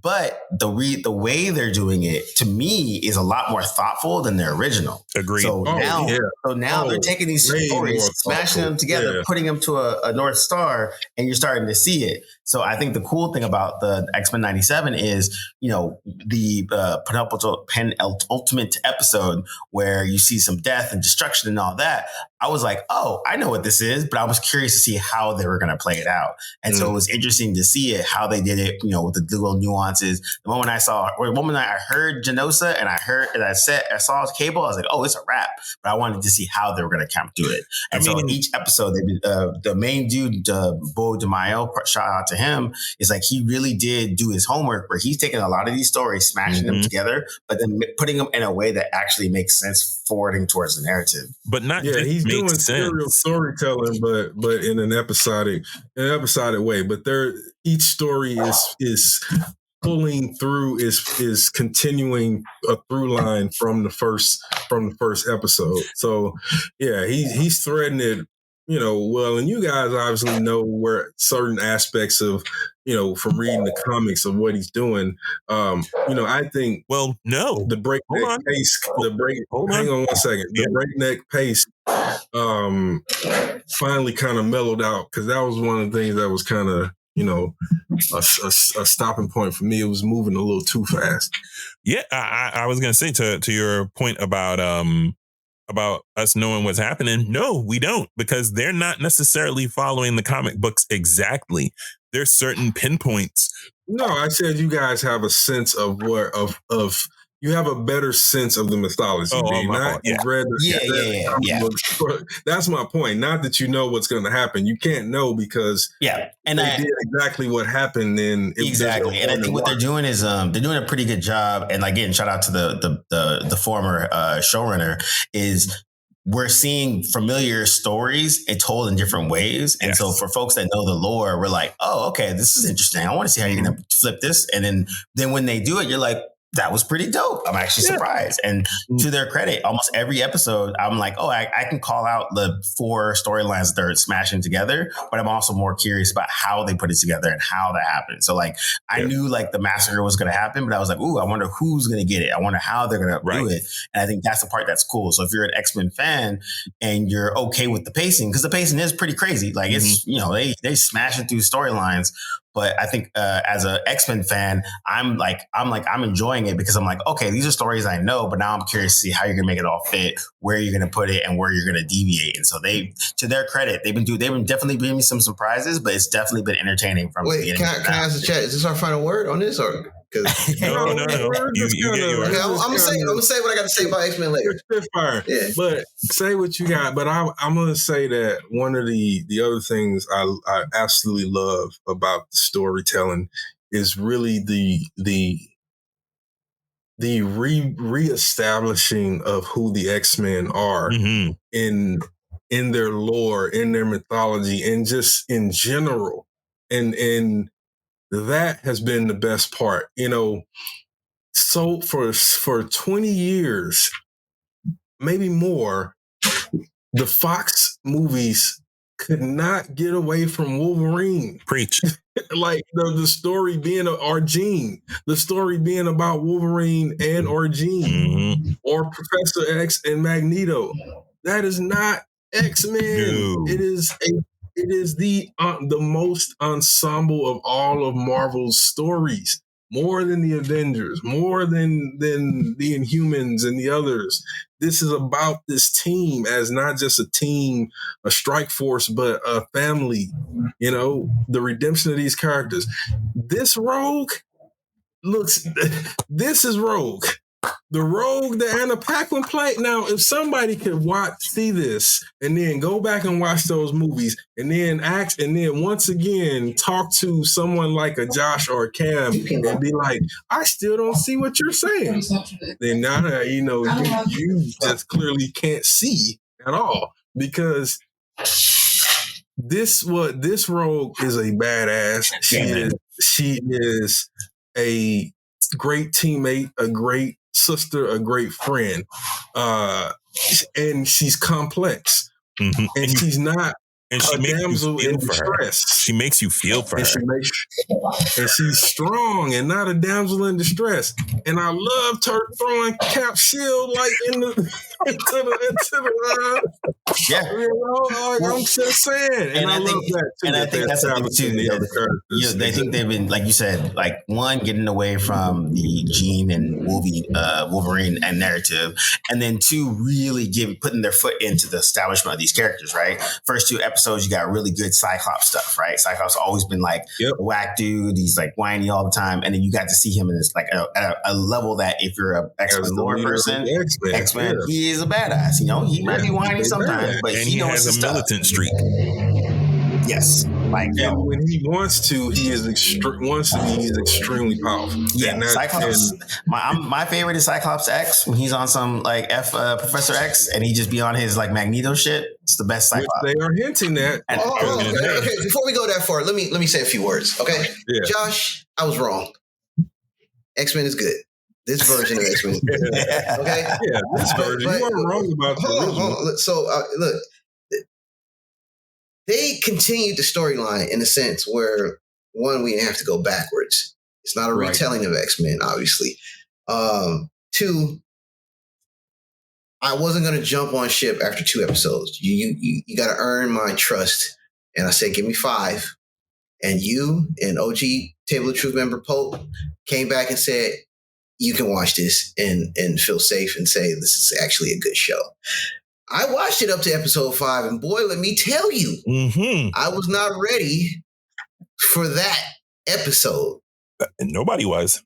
Speaker 1: But the way they're doing it, to me, is a lot more thoughtful than their original.
Speaker 3: Agreed.
Speaker 1: So now they're taking these stories, smashing them together, putting them to a North Star, and you're starting to see it. So I think the cool thing about the X-Men 97 is, you know, the penultimate episode where you see some death and destruction and all that. I was like, oh, I know what this is, but I was curious to see how they were going to play it out. And so it was interesting to see how they did it, you know, with the little nuances. The moment I heard Genosa and I saw Cable, I was like, oh, it's a wrap. But I wanted to see how they were going to come do it. And so each episode, the main dude, Bo DeMaio, shout out to him, is like he really did do his homework where he's taking a lot of these stories, smashing them together, but then putting them in a way that actually makes sense forwarding towards the narrative.
Speaker 3: But not
Speaker 4: yeah,
Speaker 3: just
Speaker 4: he's doing
Speaker 3: makes
Speaker 4: serial
Speaker 3: sense.
Speaker 4: storytelling, but in an episodic way. But each story is pulling through, is continuing a through line from the first episode. So yeah, he's threading it, well, and you guys obviously know where certain aspects of, from reading the comics of what he's doing. I think
Speaker 3: no,
Speaker 4: the breakneck pace, hang on 1 second. The breakneck pace finally kind of mellowed out, because that was one of the things that was kind of, a stopping point for me. It was moving a little too fast.
Speaker 3: Yeah, I was going to say to your point about us knowing what's happening. No, we don't, because they're not necessarily following the comic books exactly. There's certain pinpoints.
Speaker 4: No, I said you guys have a sense of you have a better sense of the mythology. You've read books. That's my point. Not that you know what's going to happen. You can't know because
Speaker 1: and
Speaker 4: they did exactly what happened.
Speaker 1: Exactly. And I think what they're doing is they're doing a pretty good job. And again, shout out to the former showrunner, is we're seeing familiar stories told in different ways. And so for folks that know the lore, we're like, oh, okay, this is interesting. I want to see how you're going to flip this. And then when they do it, you're like, that was pretty dope. I'm actually surprised. And to their credit, almost every episode, I'm like, oh, I can call out the 4 storylines that they're smashing together, but I'm also more curious about how they put it together and how that happened. So like, I knew like the massacre was going to happen, but I was like, ooh, I wonder who's going to get it. I wonder how they're going to do it. And I think that's the part that's cool. So if you're an X-Men fan and you're okay with the pacing, because the pacing is pretty crazy. Like it's, they smashing through storylines. But I think as an X-Men fan, I'm enjoying it because I'm like, okay, these are stories I know, but now I'm curious to see how you're gonna make it all fit, where you're gonna put it, and where you're gonna deviate. And so to their credit, they've been definitely giving me some surprises, but it's definitely been entertaining from the beginning.
Speaker 2: Can I ask the chat? Is this our final word on this, or?
Speaker 3: No. You get yours.
Speaker 2: Okay, I'm gonna say what I got to say about X-Men later.
Speaker 4: Fire. Yeah. But say what you got. But I'm gonna say that one of the other things I absolutely love about the storytelling is really the reestablishing of who the X-Men are in their lore, in their mythology, and just in general. And that has been the best part, So for 20 years, maybe more, the Fox movies could not get away from Wolverine.
Speaker 3: Preach.
Speaker 4: Like the story being Argene, the story being about Wolverine and Argene, or Professor X and Magneto. That is not X-Men. No. It is the most ensemble of all of Marvel's stories, more than the Avengers, more than the Inhumans and the others. This is about this team as not just a team, a strike force, but a family. The redemption of these characters. This Rogue this is Rogue. The Rogue that Anna Paquin played. Now, if somebody could see this and then go back and watch those movies and then once again talk to someone like a Josh or a Cam and be like, I still don't see what you're saying. Then now, you just clearly can't see at all, because this Rogue is a badass. She is a great teammate, a great sister, a great friend, and she's complex, and she's not a damsel in distress.
Speaker 3: She makes you feel for her,
Speaker 4: and she's strong and not a damsel in distress. And I loved her throwing Cap shield like into the
Speaker 1: Yeah.
Speaker 4: I'm just saying, and I love that too.
Speaker 1: And I think that's the thing too. They think they've been, like you said, like one getting away from the Jean and Wolverine and narrative, and then two really putting their foot into the establishment of these characters. Right, first two episodes you got really good Cyclops stuff. Right, Cyclops always been like a whack dude. He's like whiny all the time, and then you got to see him in this like a level that if you're a X-Men lore person, X-Men, he is a badass. You know, he might be whiny sometimes, but
Speaker 3: and
Speaker 1: he knows
Speaker 3: has
Speaker 1: his
Speaker 3: a
Speaker 1: stuff.
Speaker 3: Militant streak.
Speaker 1: Yes, like
Speaker 4: and when he wants to, he's extremely powerful.
Speaker 1: Yeah, Cyclops. My favorite is Cyclops X when he's on some like Professor X and he just be on his like Magneto shit. It's the best Cyclops.
Speaker 4: Which they are hinting at.
Speaker 2: Okay. Before we go that far, let me say a few words. Okay, Josh, I was wrong. X-Men is good. This version of X-Men is good. Okay,
Speaker 4: yeah, this version. You weren't wrong about the original.
Speaker 2: So look. They continued the storyline in a sense where, one, we didn't have to go backwards. It's not a retelling of X-Men, obviously. Two, I wasn't going to jump on ship after 2 episodes. You got to earn my trust. And I said, give me 5. And you and OG Table of Truth member Pope came back and said, you can watch this and feel safe and say this is actually a good show. I watched it up to episode 5, and boy, let me tell you, I was not ready for that episode.
Speaker 3: And nobody was.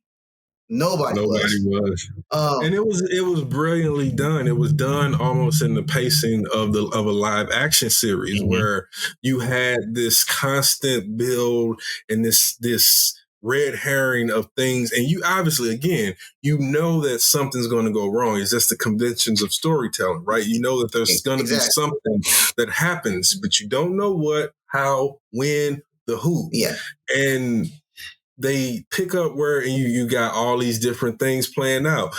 Speaker 2: Nobody was.
Speaker 4: And it was brilliantly done. It was done almost in the pacing of a live action series where you had this constant build and this red herring of things. And you obviously, again, you know that something's going to go wrong. It's just the conventions of storytelling, right? You know that there's going to be something that happens, but you don't know what, how, when, the who. Yeah. And they pick up where you got all these different things playing out.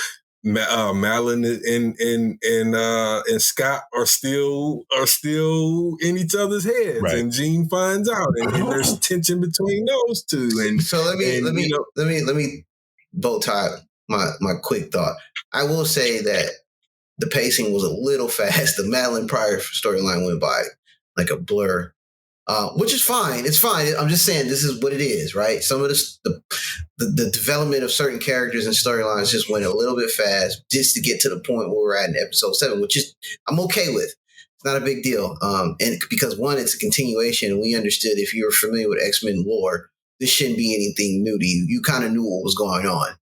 Speaker 4: Malin and Scott are still in each other's heads, and Jean finds out, and there's tension between those two. And
Speaker 2: so let me bow tie my quick thought. I will say that the pacing was a little fast. The Madeline Pryor storyline went by like a blur. Which is fine. It's fine. I'm just saying this is what it is, right? Some of the development of certain characters and storylines just went a little bit fast just to get to the point where we're at in episode 7, which is I'm okay with. It's not a big deal. And because one, it's a continuation, and we understood if you were familiar with X-Men lore, this shouldn't be anything new to you. You kind of knew what was going on.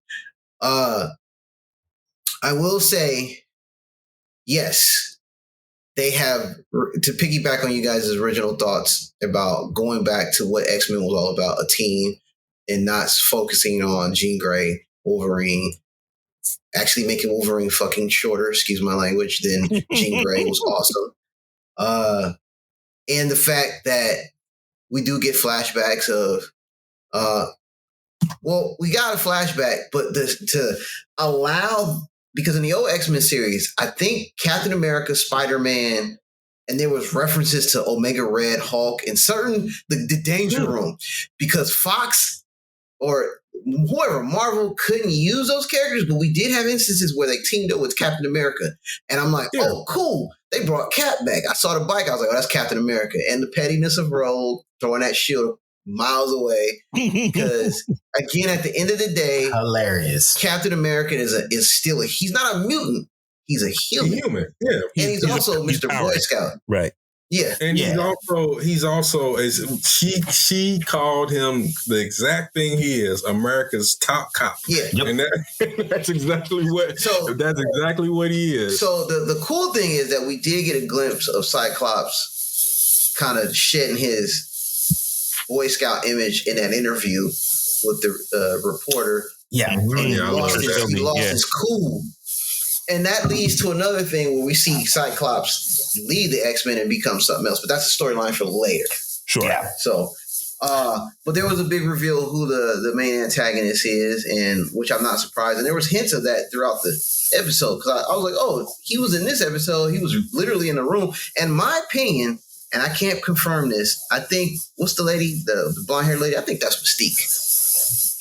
Speaker 2: I will say, yes. They have, to piggyback on you guys' original thoughts about going back to what X-Men was all about, a team, and not focusing on Jean Grey, Wolverine, actually making Wolverine fucking shorter, excuse my language, than Jean Grey was awesome. And the fact that we do get flashbacks of, we got a flashback, but to allow... Because in the old X-Men series, I think Captain America, Spider-Man, and there was references to Omega Red, Hulk, and certain the Danger Room. Because Fox or whoever, Marvel couldn't use those characters, but we did have instances where they teamed up with Captain America. And I'm like, oh, cool. They brought Cap back. I saw the bike. I was like, oh, that's Captain America. And the pettiness of Rogue throwing that shield miles away, because again, at the end of the day,
Speaker 1: hilarious.
Speaker 2: Captain America is still he's not a mutant. He's a human.
Speaker 4: Yeah.
Speaker 2: And he's also Mr. Boy Scout.
Speaker 3: Right.
Speaker 2: Yeah.
Speaker 4: And he's also as she called him the exact thing he is, America's top cop.
Speaker 2: Yeah.
Speaker 1: Yep.
Speaker 4: And that's exactly what he is.
Speaker 2: So the cool thing is that we did get a glimpse of Cyclops kind of shedding his Boy Scout image in that interview with the reporter.
Speaker 1: Yeah.
Speaker 2: He lost his cool. And that leads to another thing where we see Cyclops leave the X-Men and become something else. But that's a storyline for later.
Speaker 3: Sure.
Speaker 1: Yeah.
Speaker 2: So, but there was a big reveal of who the main antagonist is, and which I'm not surprised. And there was hints of that throughout the episode. Because I was like, oh, he was in this episode. He was literally in the room. And my opinion... And I can't confirm this. I think, what's the lady, the blonde-haired lady? I think that's Mystique.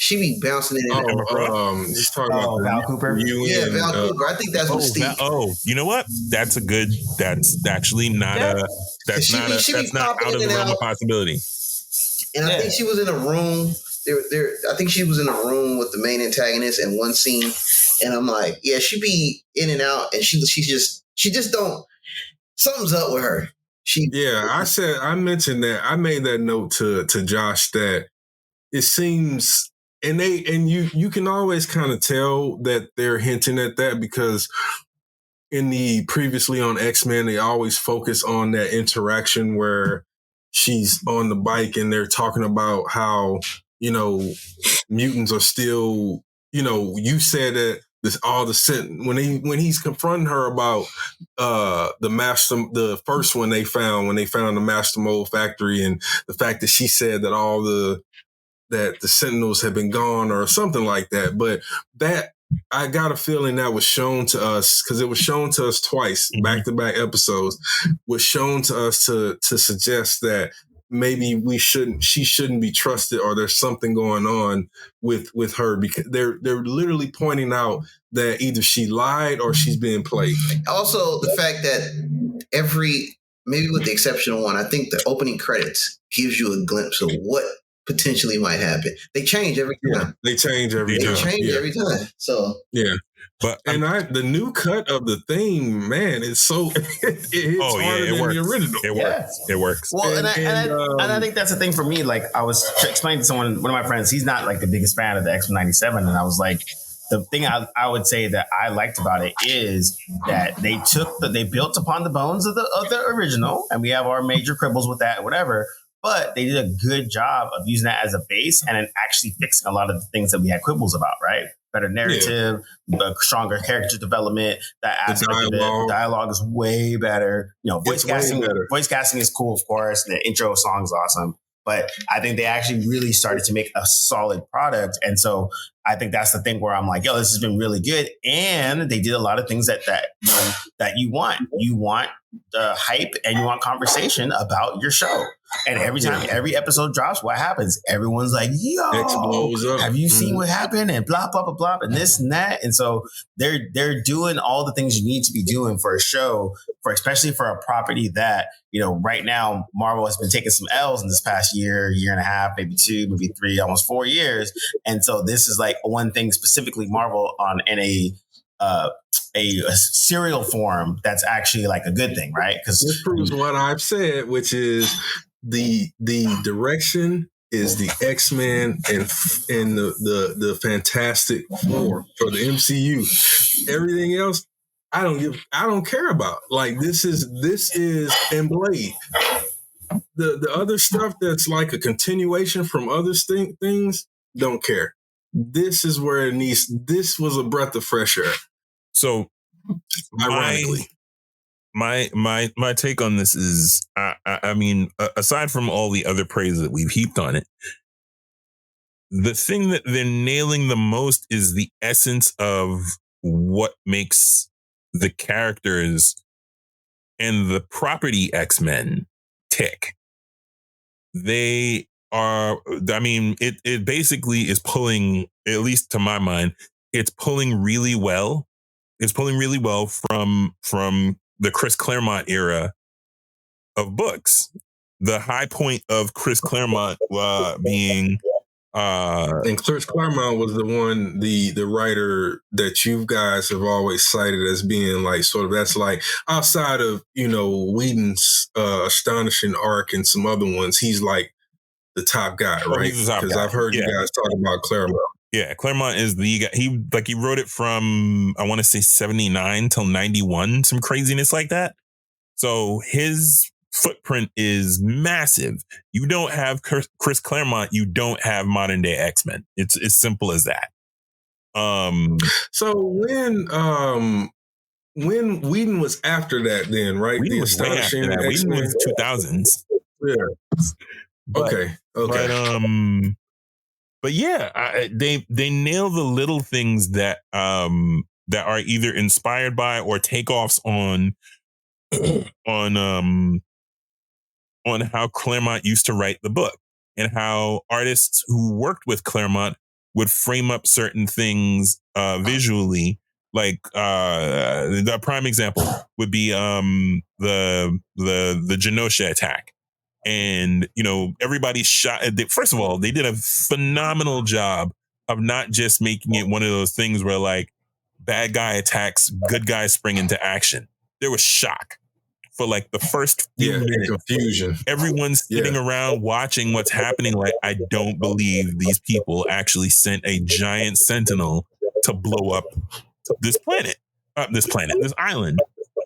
Speaker 2: She be bouncing in and out.
Speaker 4: He's talking about
Speaker 1: Val Cooper.
Speaker 2: Yeah, Val Cooper. I think that's Mystique.
Speaker 3: You know what? That's actually not that's not out of the realm of possibility.
Speaker 2: And I think she was in a room. I think she was in a room with the main antagonist in one scene, and I'm like, yeah, she be in and out, and she just don't. Something's up with her.
Speaker 4: I mentioned that. I made that note to Josh that it seems, and you can always kind of tell that they're hinting at that because in the previously on X-Men, they always focus on that interaction where she's on the bike and they're talking about how, mutants are still, you said that when he's confronting her about the first one they found when they found the Master Mold factory, and the fact that she said that that the Sentinels had been gone or something like that. But that, I got a feeling that was shown to us because it was shown to us twice, back-to-back episodes, was shown to us to suggest that maybe she shouldn't be trusted, or there's something going on with her, because they're literally pointing out that either she lied or she's being played.
Speaker 2: Also, the fact that maybe with the exception of one, I think the opening credits gives you a glimpse of what potentially might happen. They change every time.
Speaker 4: They change every
Speaker 2: time. So
Speaker 4: yeah. But the new cut of the theme, man, it's so it hits harder than the original.
Speaker 3: It works.
Speaker 1: Well, and I think that's the thing for me. Like, I was explaining to one of my friends, he's not like the biggest fan of the X-Men 97, and I was like, the thing I would say that I liked about it is that they built upon the bones of the original, and we have our major quibbles with that, whatever. But they did a good job of using that as a base and then actually fixing a lot of the things that we had quibbles about, right? Better narrative, stronger character development. That aspect of it, dialogue is way better. Voice casting is cool, of course. The intro song is awesome. But I think they actually really started to make a solid product. And so I think that's the thing where I'm like, yo, this has been really good. And they did a lot of things that you want. You want the hype and you want conversation about your show. And every time every episode drops, what happens? Everyone's like, yo, have you seen what happened? And blah, blah, blah, blah, and this and that. And so they're doing all the things you need to be doing for a show, especially for a property that, right now, Marvel has been taking some L's in this past year and a half, maybe 2, maybe 3, almost 4 years. And so this is like one thing specifically Marvel in a serial form that's actually like a good thing, right? Because
Speaker 4: this proves what I've said, which is the direction is the X-Men and the Fantastic Four for the MCU. Everything else, I don't care about. Like this is and Blade. The other stuff that's like a continuation from other things, don't care. This is where it needs. This was a breath of fresh air.
Speaker 3: So, ironically, my take on this is, I mean, aside from all the other praise that we've heaped on it, the thing that they're nailing the most is the essence of what makes the characters and the property X-Men tick. They are, I mean, it basically is pulling, at least to my mind, it's pulling really well. It's pulling really well from the Chris Claremont era of books. The high point of Chris Claremont being
Speaker 4: and Chris Claremont was the writer that you guys have always cited as being like sort of, that's like outside of Whedon's astonishing arc and some other ones, he's like the top guy, right? Because I've heard you guys talk about Claremont.
Speaker 3: Yeah, Claremont is the guy. He wrote it from, I want to say 79 till 91, some craziness like that. So his footprint is massive. You don't have Chris Claremont, you don't have modern day X-Men. It's as simple as that.
Speaker 4: So when Whedon was after that, then right?
Speaker 3: Whedon was way after that. Whedon was 2000s.
Speaker 4: Yeah. Okay.
Speaker 3: But yeah, they nail the little things that are either inspired by or takeoffs on how Claremont used to write the book, and how artists who worked with Claremont would frame up certain things visually. Like the prime example would be the Genosha attack. And, you know, everybody shot. First of all, they did a phenomenal job of not just making it one of those things where like bad guy attacks, good guy spring into action. There was shock for like the first few minutes.
Speaker 4: Confusion.
Speaker 3: Everyone's sitting around watching what's happening. Like, I don't believe these people actually sent a giant sentinel to blow up this this island.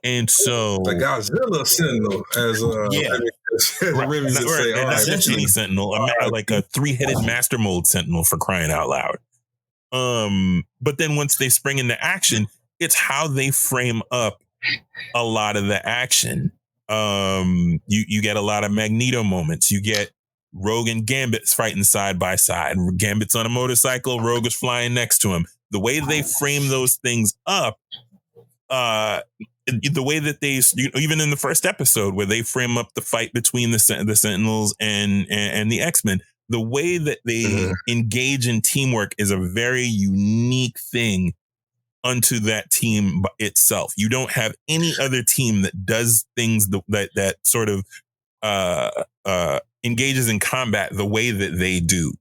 Speaker 3: And so
Speaker 4: the Godzilla Sentinel, as Remy would say,
Speaker 3: not just any Sentinel, like a 3-headed Master Mold Sentinel, for crying out loud. But then once they spring into action, it's how they frame up a lot of the action. You get a lot of Magneto moments. You get Rogue and Gambit fighting side by side. Gambit's on a motorcycle, Rogue is flying next to him. The way they frame those things up, the way that they, even in the first episode where they frame up the fight between the Sentinels and the X-Men, the way that they engage in teamwork is a very unique thing unto that team itself. You don't have any other team that does things that sort of engages in combat the way that they do.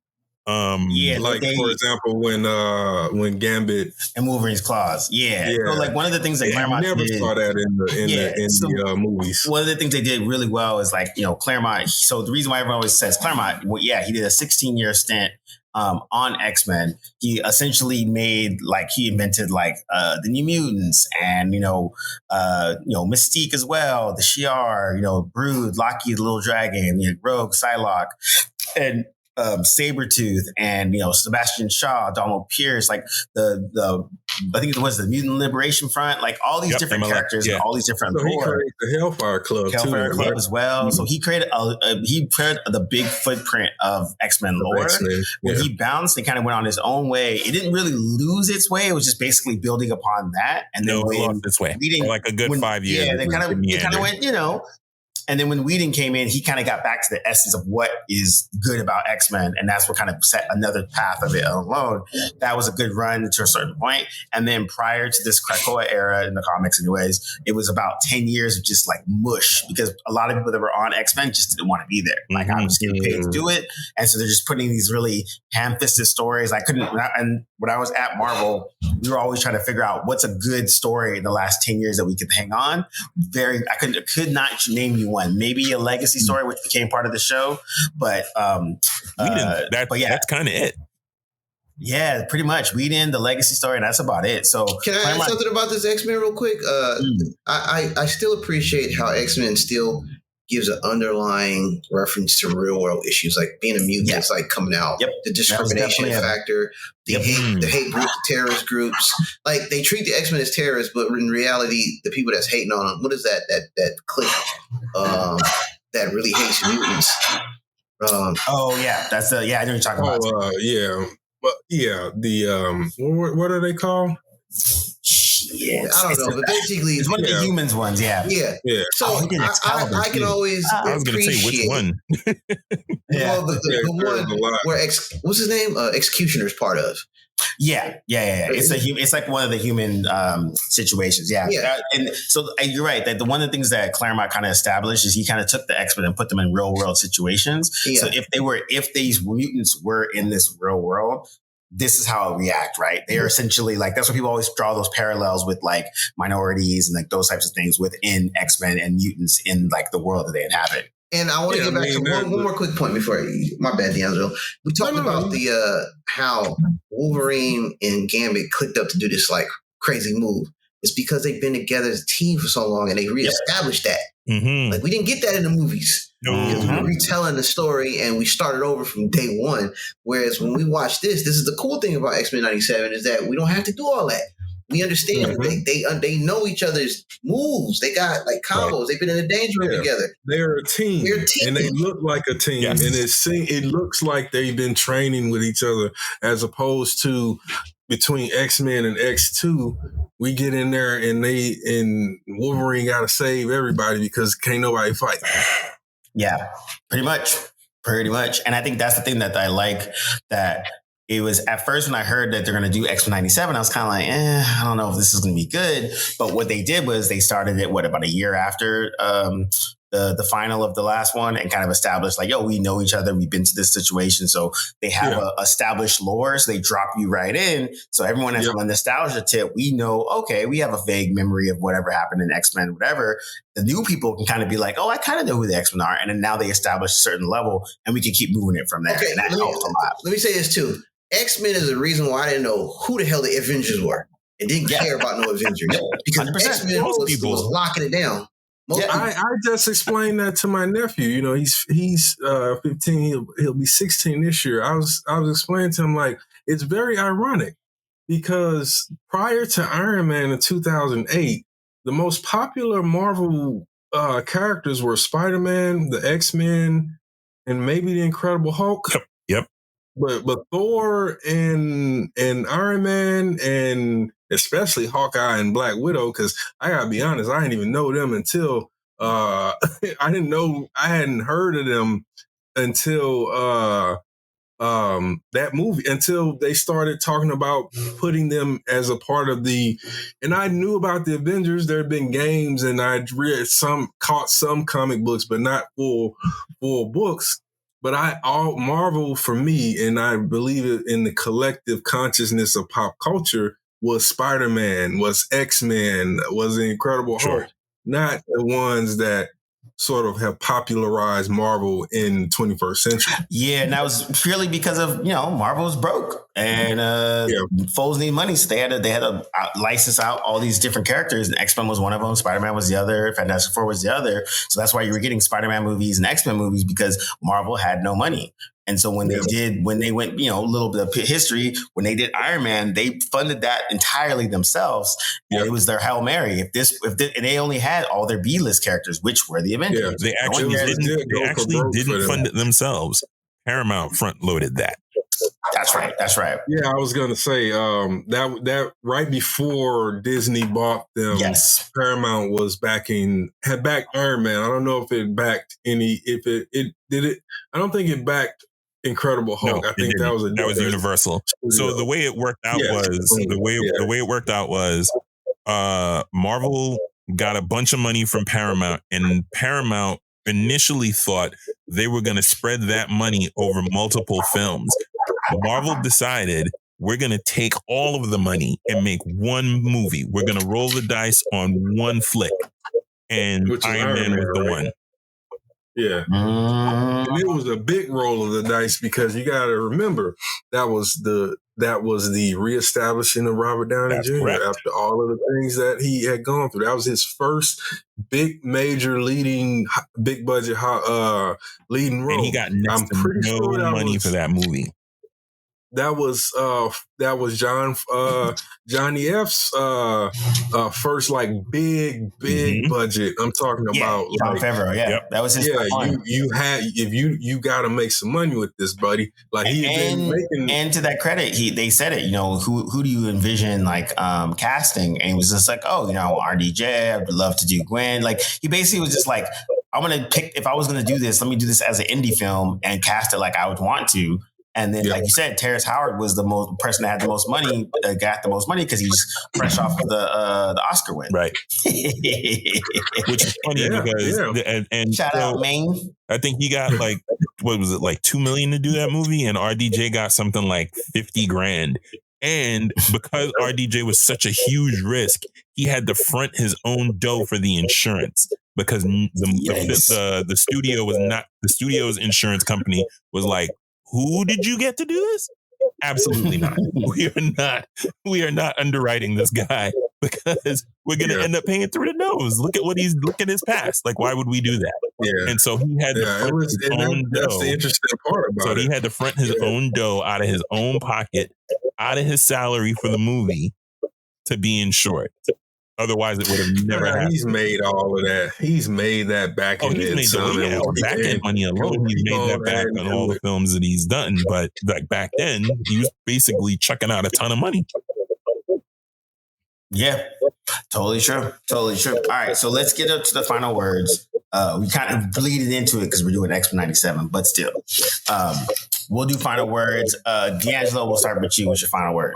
Speaker 4: Like for example, when Gambit
Speaker 1: and Wolverine's claws, So like one of the things that Claremont
Speaker 4: never
Speaker 1: did,
Speaker 4: saw that in the movies.
Speaker 1: One of the things they did really well is like, you know, Claremont. So the reason why everyone always says Claremont, he did a 16-year stint on X-Men. He essentially he invented the New Mutants and Mystique as well, the Shi'ar, Brood, Loki the Little Dragon, Rogue, Psylocke, and Sabretooth, and Sebastian Shaw, Donald Pierce, like the I think it was the Mutant Liberation Front, like all these different characters and all these different.
Speaker 4: So he created the Hellfire Club
Speaker 1: as well. Mm-hmm. So he created the big footprint of X-Men lore. When he bounced, it kind of went on his own way. It didn't really lose its way. It was just basically building upon that, and then
Speaker 3: it lost its way for like a good 5 years.
Speaker 1: Yeah, it kind of went, And then when Whedon came in, he kind of got back to the essence of what is good about X-Men. And that's what kind of set another path of it alone. That was a good run to a certain point. And then prior to this Krakoa era in the comics anyways, it was about 10 years of just like mush, because a lot of people that were on X-Men just didn't want to be there. Like, I'm just getting paid to do it. And so they're just putting these really ham-fisted stories. And when I was at Marvel, we were always trying to figure out what's a good story in the last 10 years that we could hang on. I could not name you one. Maybe a legacy story, which became part of the show, but that's kind of it. Yeah, pretty much. Whedon, the legacy story, and that's about it. So
Speaker 2: can I add something about this X-Men real quick? I still appreciate how X-Men still gives an underlying reference to real world issues, like being a mutant is like coming out, the discrimination factor, the hate groups, the terrorist groups. Like, they treat the X-Men as terrorists, but in reality, the people that's hating on them, what is that clique that really hates mutants?
Speaker 1: that's I know what you're talking about.
Speaker 4: What are they called?
Speaker 2: I don't know, but basically
Speaker 1: it's one of the humans ones. Yeah.
Speaker 2: So I can always
Speaker 3: I was going to say which one.
Speaker 2: The one where what's his name? Executioner's part of.
Speaker 1: Yeah. It's like one of the human situations. And so you're right that one of the things that Claremont kind of established is he kind of took the X-Men and put them in real world situations. So if these mutants were in this real world, this is how it react, right? They are essentially like, that's why people always draw those parallels with like minorities and like those types of things within X-Men and mutants in like the world that they inhabit.
Speaker 2: And I want to get back to one more quick point before my bad, D'Angelo. We talked about the how Wolverine and Gambit clicked up to do this like crazy move. It's because they've been together as a team for so long and they reestablished that. Mm-hmm. Like, we didn't get that in the movies. We're retelling the story and we started over from day one. Whereas when we watch this is the cool thing about X-Men 97 is that we don't have to do all that. We understand they know each other's moves. They got like combos. Right. They've been in the danger room together.
Speaker 4: They're a team. And they look like a team. Yes. And it looks like they've been training with each other, as opposed to between X-Men and X2, we get in there and Wolverine got to save everybody because can't nobody fight.
Speaker 1: Yeah, pretty much. And I think that's the thing that I like, that it was at first when I heard that they're going to do X-Men 97, I was kind of like, I don't know if this is going to be good. But what they did was they started it, about a year after the final of the last one, and kind of established like, yo, we know each other. We've been to this situation. So they have a established lore. So they drop you right in. So everyone has a nostalgia tip. We know, okay, we have a vague memory of whatever happened in X-Men, whatever. The new people can kind of be like, oh, I kind of know who the X-Men are. And then now they establish a certain level and we can keep moving it from there.
Speaker 2: Okay,
Speaker 1: and that helps a lot.
Speaker 2: Let me say this too. X-Men is the reason why I didn't know who the hell the Avengers were and didn't care about no Avengers. Because
Speaker 1: 100%.
Speaker 2: X-Men was locking it down.
Speaker 4: I just explained that to my nephew. You know, he's 15. He'll be 16 this year. I was explaining to him like it's very ironic because prior to Iron Man in 2008, the most popular Marvel characters were Spider-Man, the X-Men, and maybe the Incredible Hulk.
Speaker 3: Yep.
Speaker 4: But Thor and Iron Man and especially Hawkeye and Black Widow, because I gotta be honest, I didn't even know them until I hadn't heard of them until that movie, until they started talking about putting them as a part of and I knew about the Avengers. There had been games and I'd caught some comic books, but not full books. But Marvel for me, and I believe it in the collective consciousness of pop culture, was Spider-Man, was X-Men, was the Incredible Hulk, not the ones that sort of have popularized Marvel in the 21st century.
Speaker 1: Yeah, and that was purely because of, Marvel was broke and Foles need money. So they had to license out all these different characters, and X-Men was one of them, Spider-Man was the other, Fantastic Four was the other. So that's why you were getting Spider-Man movies and X-Men movies, because Marvel had no money. And so when they went, a little bit of history, when they did Iron Man, they funded that entirely themselves. And it was their Hail Mary. And they only had all their B-list characters, which were the Avengers.
Speaker 3: They actually didn't fund it themselves. Paramount front loaded that.
Speaker 1: That's right.
Speaker 4: Yeah, I was going to say that right before Disney bought them, Paramount had backed Iron Man. I don't know if it backed I don't think it backed Incredible Hulk.
Speaker 3: No,
Speaker 4: I think that was
Speaker 3: Universal. So the way it worked out was Marvel got a bunch of money from Paramount, and Paramount initially thought they were going to spread that money over multiple films. Marvel decided, we're going to take all of the money and make one movie. We're going to roll the dice on one flick. And Iron Man was the one.
Speaker 4: Yeah. And it was a big roll of the dice because you got to remember that was the reestablishing of Robert Downey Jr. after all of the things that he had gone through. That was his first big major big budget leading role.
Speaker 3: And he got no money for that movie.
Speaker 4: That was Johnny F's first big budget. I'm talking about
Speaker 1: Jon Favreau. That was his first one.
Speaker 4: You got to make some money with this, buddy. Like he had been making.
Speaker 1: And to that credit, they said it. Who do you envision casting? And he was just like, RDJ. I'd love to do Gwen. Like he basically was just like, I'm gonna pick. If I was gonna do this, let me do this as an indie film and cast it like I would want to. And then, like you said, Terrence Howard was the person that had the most money, got the most money because he's fresh off of the Oscar win.
Speaker 3: Right. Which is funny because and
Speaker 1: shout out, Maine.
Speaker 3: I think he got what was it, $2 million to do that movie, and RDJ got something like $50,000. And because RDJ was such a huge risk, he had to front his own dough for the insurance because the studio was not, the studio's insurance company was like, who did you get to do this? Absolutely not. We are not underwriting this guy because we're going to end up paying through the nose. Look at his past. Like, why would we do that?
Speaker 4: Yeah.
Speaker 3: And so he had to front his own dough.
Speaker 4: That's the interesting part about it.
Speaker 3: So he had to front his own dough out of his own pocket, out of his salary for the movie to be insured. Otherwise, it would have never happened.
Speaker 4: He's made all of that. He's made that back in
Speaker 3: he's made back end money alone. He's made that back on all the films that he's done. But back then, he was basically chucking out a ton of money.
Speaker 1: Yeah, totally true. Totally true. All right, so let's get up to the final words. We kind of bleeded into it because we're doing X-Men 97, but still. We'll do final words. D'Angelo, we'll start with you. What's your final word?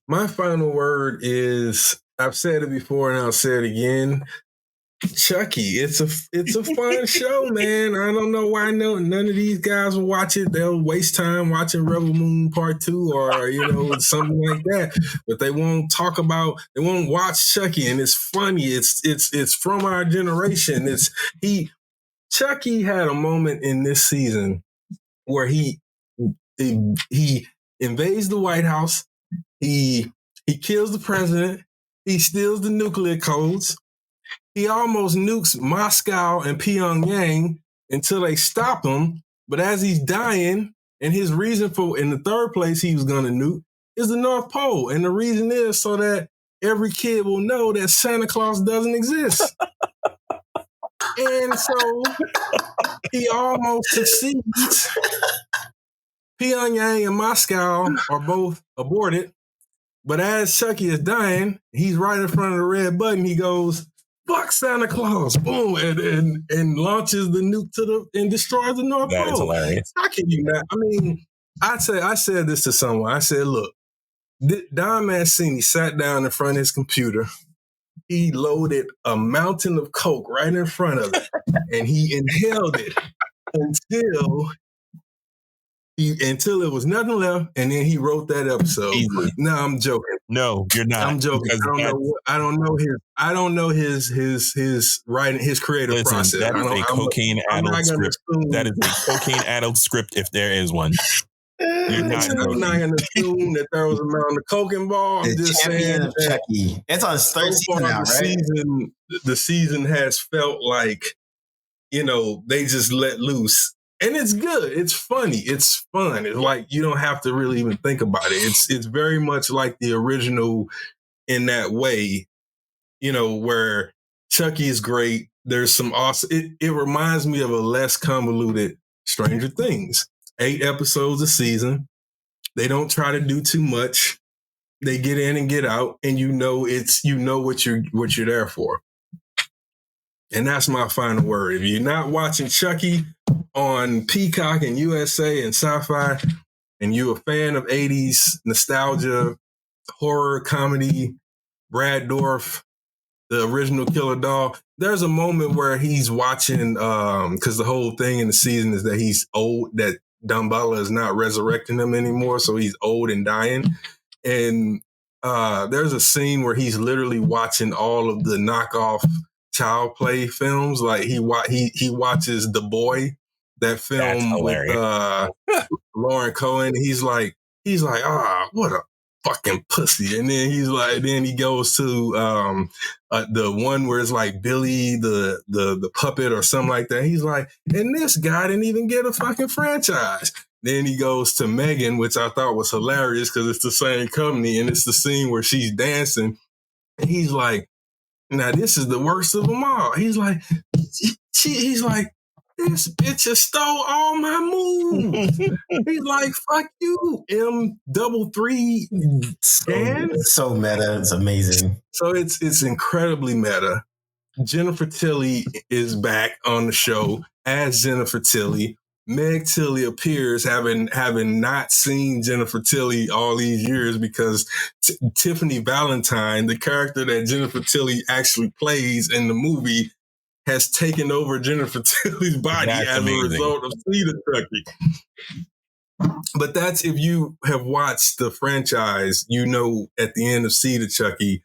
Speaker 4: My final word is, I've said it before and I'll say it again. Chucky. It's a fun show, man. I don't know why none of these guys will watch it. They'll waste time watching Rebel Moon Part 2 or, something like that. But they won't watch Chucky, and it's funny. It's from our generation. Chucky had a moment in this season where he invades the White House. He kills the president. He steals the nuclear codes. He almost nukes Moscow and Pyongyang until they stop him. But as he's dying, and his reason for, in the third place he was going to nuke, is the North Pole. And the reason is so that every kid will know that Santa Claus doesn't exist. And so he almost succeeds. Pyongyang and Moscow are both aborted. But as Chucky is dying, he's right in front of the red button. He goes, "Fuck Santa Claus!" Boom, and launches the nuke and destroys the North Pole.
Speaker 3: That is hilarious.
Speaker 4: How can you not? I mean, I said this to someone. I said, "Look, Don Mancini sat down in front of his computer. He loaded a mountain of coke right in front of it, and he inhaled it until it was nothing left, and then he wrote that episode."
Speaker 3: Easily.
Speaker 4: No, I'm joking.
Speaker 3: No, you're not.
Speaker 4: I'm joking. I don't know his writing, his creative process.
Speaker 3: That is a cocaine-addled script. That is a cocaine-addled script, if there is one. You're not
Speaker 4: I'm not going to assume that there was a mountain of coke involved. I'm just saying
Speaker 1: of Chucky. It's on third season now, right?
Speaker 4: The season has felt like, they just let loose. And it's good. It's funny. It's fun. It's like you don't have to really even think about it. It's very much like the original in that way, where Chucky is great. There's some awesome. It reminds me of a less convoluted Stranger Things. 8 episodes a season. They don't try to do too much. They get in and get out, and what you're there for. And that's my final word. If you're not watching Chucky on Peacock and USA and Sci-Fi, and you're a fan of 80s nostalgia, horror, comedy, Brad Dourif, the original Killer Doll, there's a moment where he's watching, because the whole thing in the season is that he's old, that Damballa is not resurrecting him anymore, so he's old and dying. And there's a scene where he's literally watching all of the knockoff child play films. Like he watches The Boy, that film with Lauren Cohen. He's like, what a fucking pussy. And then he goes to the one where it's like Billy the puppet or something like that. He's like, and this guy didn't even get a fucking franchise. Then he goes to Megan, which I thought was hilarious because it's the same company, and it's the scene where she's dancing. And he's like, now this is the worst of them all. He's like, he's like, this bitch has stole all my moves. He's like, fuck you, M33 Dan.
Speaker 1: So meta. It's amazing.
Speaker 4: So it's incredibly meta. Jennifer Tilly is back on the show as Jennifer Tilly. Meg Tilly appears, having not seen Jennifer Tilly all these years because Tiffany Valentine, the character that Jennifer Tilly actually plays in the movie, has taken over Jennifer Tilly's body as a result of Seed of Chucky. But that's, if you have watched the franchise, at the end of Seed of Chucky,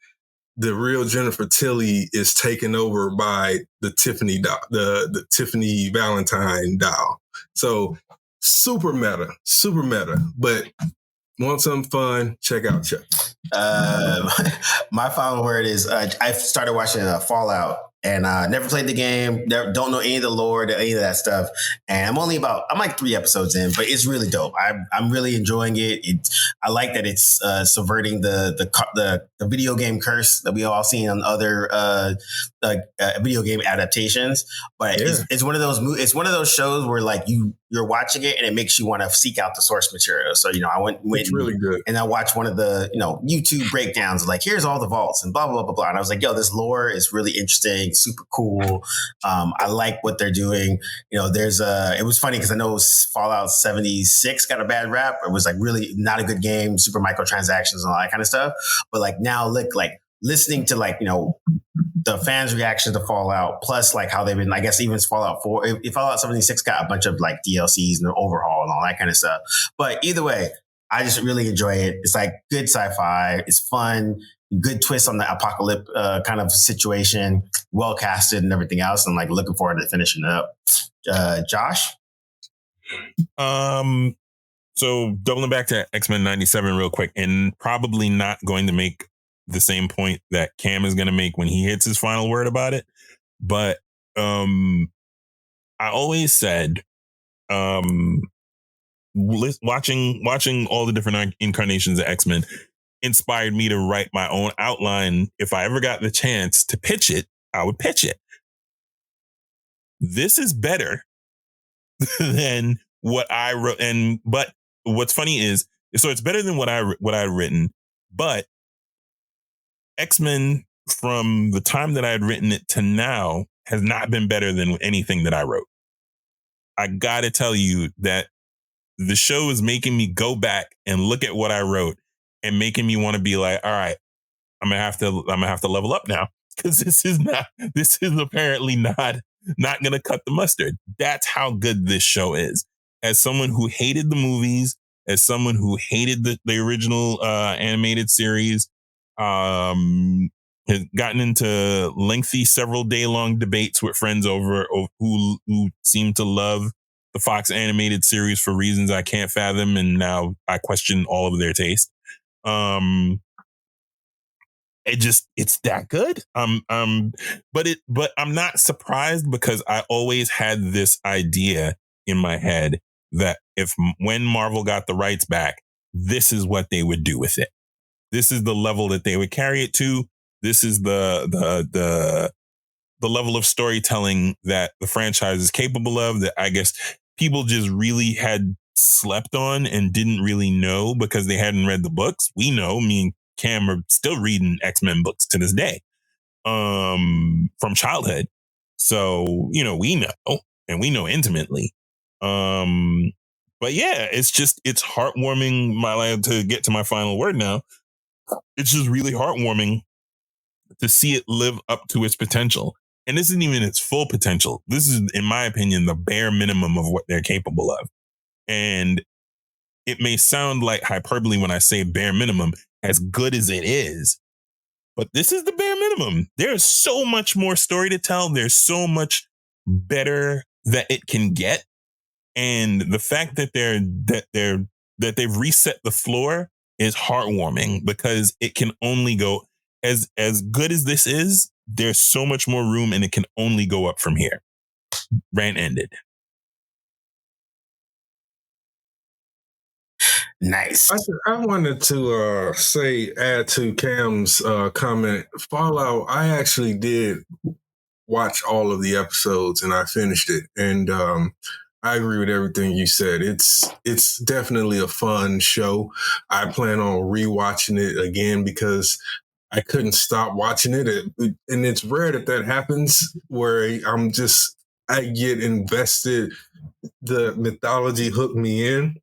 Speaker 4: the real Jennifer Tilly is taken over by the Tiffany the Tiffany Valentine doll. So super meta. But want something fun? Check out Chucky.
Speaker 1: My final word is I started watching Fallout. And never played the game, don't know any of the lore, any of that stuff. And I'm like 3 episodes in, but it's really dope. I'm really enjoying it. I like that it's subverting the video game curse that we all seen on other video game adaptations. But it's one of those shows where like you you're watching it and it makes you want to seek out the source material. So, you know, I went
Speaker 4: It's really good.
Speaker 1: and I watched one of the, you know, YouTube breakdowns, like, here's all the vaults and blah, blah, blah, blah. And I was like, yo, this lore is really interesting, super cool. I like what they're doing. You know, it was funny because I know Fallout 76 got a bad rap. It was like really not a good game, super microtransactions and all that kind of stuff. But like now, look, like listening to like, you know, the fans' reaction to Fallout, plus like how they've been, I guess even Fallout 4, if Fallout 76 got a bunch of like DLCs and an overhaul and all that kind of stuff. But either way, I just really enjoy it. It's like good sci-fi. It's fun, good twist on the apocalypse kind of situation, well casted and everything else. I'm like looking forward to finishing it up. Josh?
Speaker 3: So doubling back to X-Men 97 real quick, and probably not going to make the same point that Cam is going to make when he hits his final word about it. But I always said, watching all the different incarnations of X-Men inspired me to write my own outline. If I ever got the chance to pitch it, I would pitch it. This is better than what I wrote. But what's funny is, so it's better than what I had written, but X-Men from the time that I had written it to now has not been better than anything that I wrote. I got to tell you that the show is making me go back and look at what I wrote and making me want to be like, all right, I'm gonna have to level up now, because this is apparently not gonna cut the mustard. That's how good this show is. As someone who hated the movies, as someone who hated the original animated series, has gotten into lengthy, several day long debates with friends over who seem to love the Fox animated series for reasons I can't fathom, and now I question all of their taste. It's that good. But I'm not surprised, because I always had this idea in my head that when Marvel got the rights back, this is what they would do with it. This is the level that they would carry it to. This is the level of storytelling that the franchise is capable of, that I guess people just really had slept on and didn't really know because they hadn't read the books. We know, me and Cam are still reading X-Men books to this day, from childhood. So, you know, we know, and we know intimately. But yeah, it's heartwarming. To get to my final word now, it's just really heartwarming to see it live up to its potential. And this isn't even its full potential. This is, in my opinion, the bare minimum of what they're capable of. And it may sound like hyperbole when I say bare minimum, as good as it is, but this is the bare minimum. There's so much more story to tell. There's so much better that it can get. And the fact that they've reset the floor is heartwarming, because it can only go as good as this is. There's so much more room, and it can only go up from here. Rant ended.
Speaker 1: Nice.
Speaker 4: I wanted to add to Cam's comment. Fallout, I actually did watch all of the episodes, and I finished it. And I agree with everything you said. It's definitely a fun show. I plan on rewatching it again, because I couldn't stop watching it. And it's rare that happens, where I get invested. The mythology hooked me in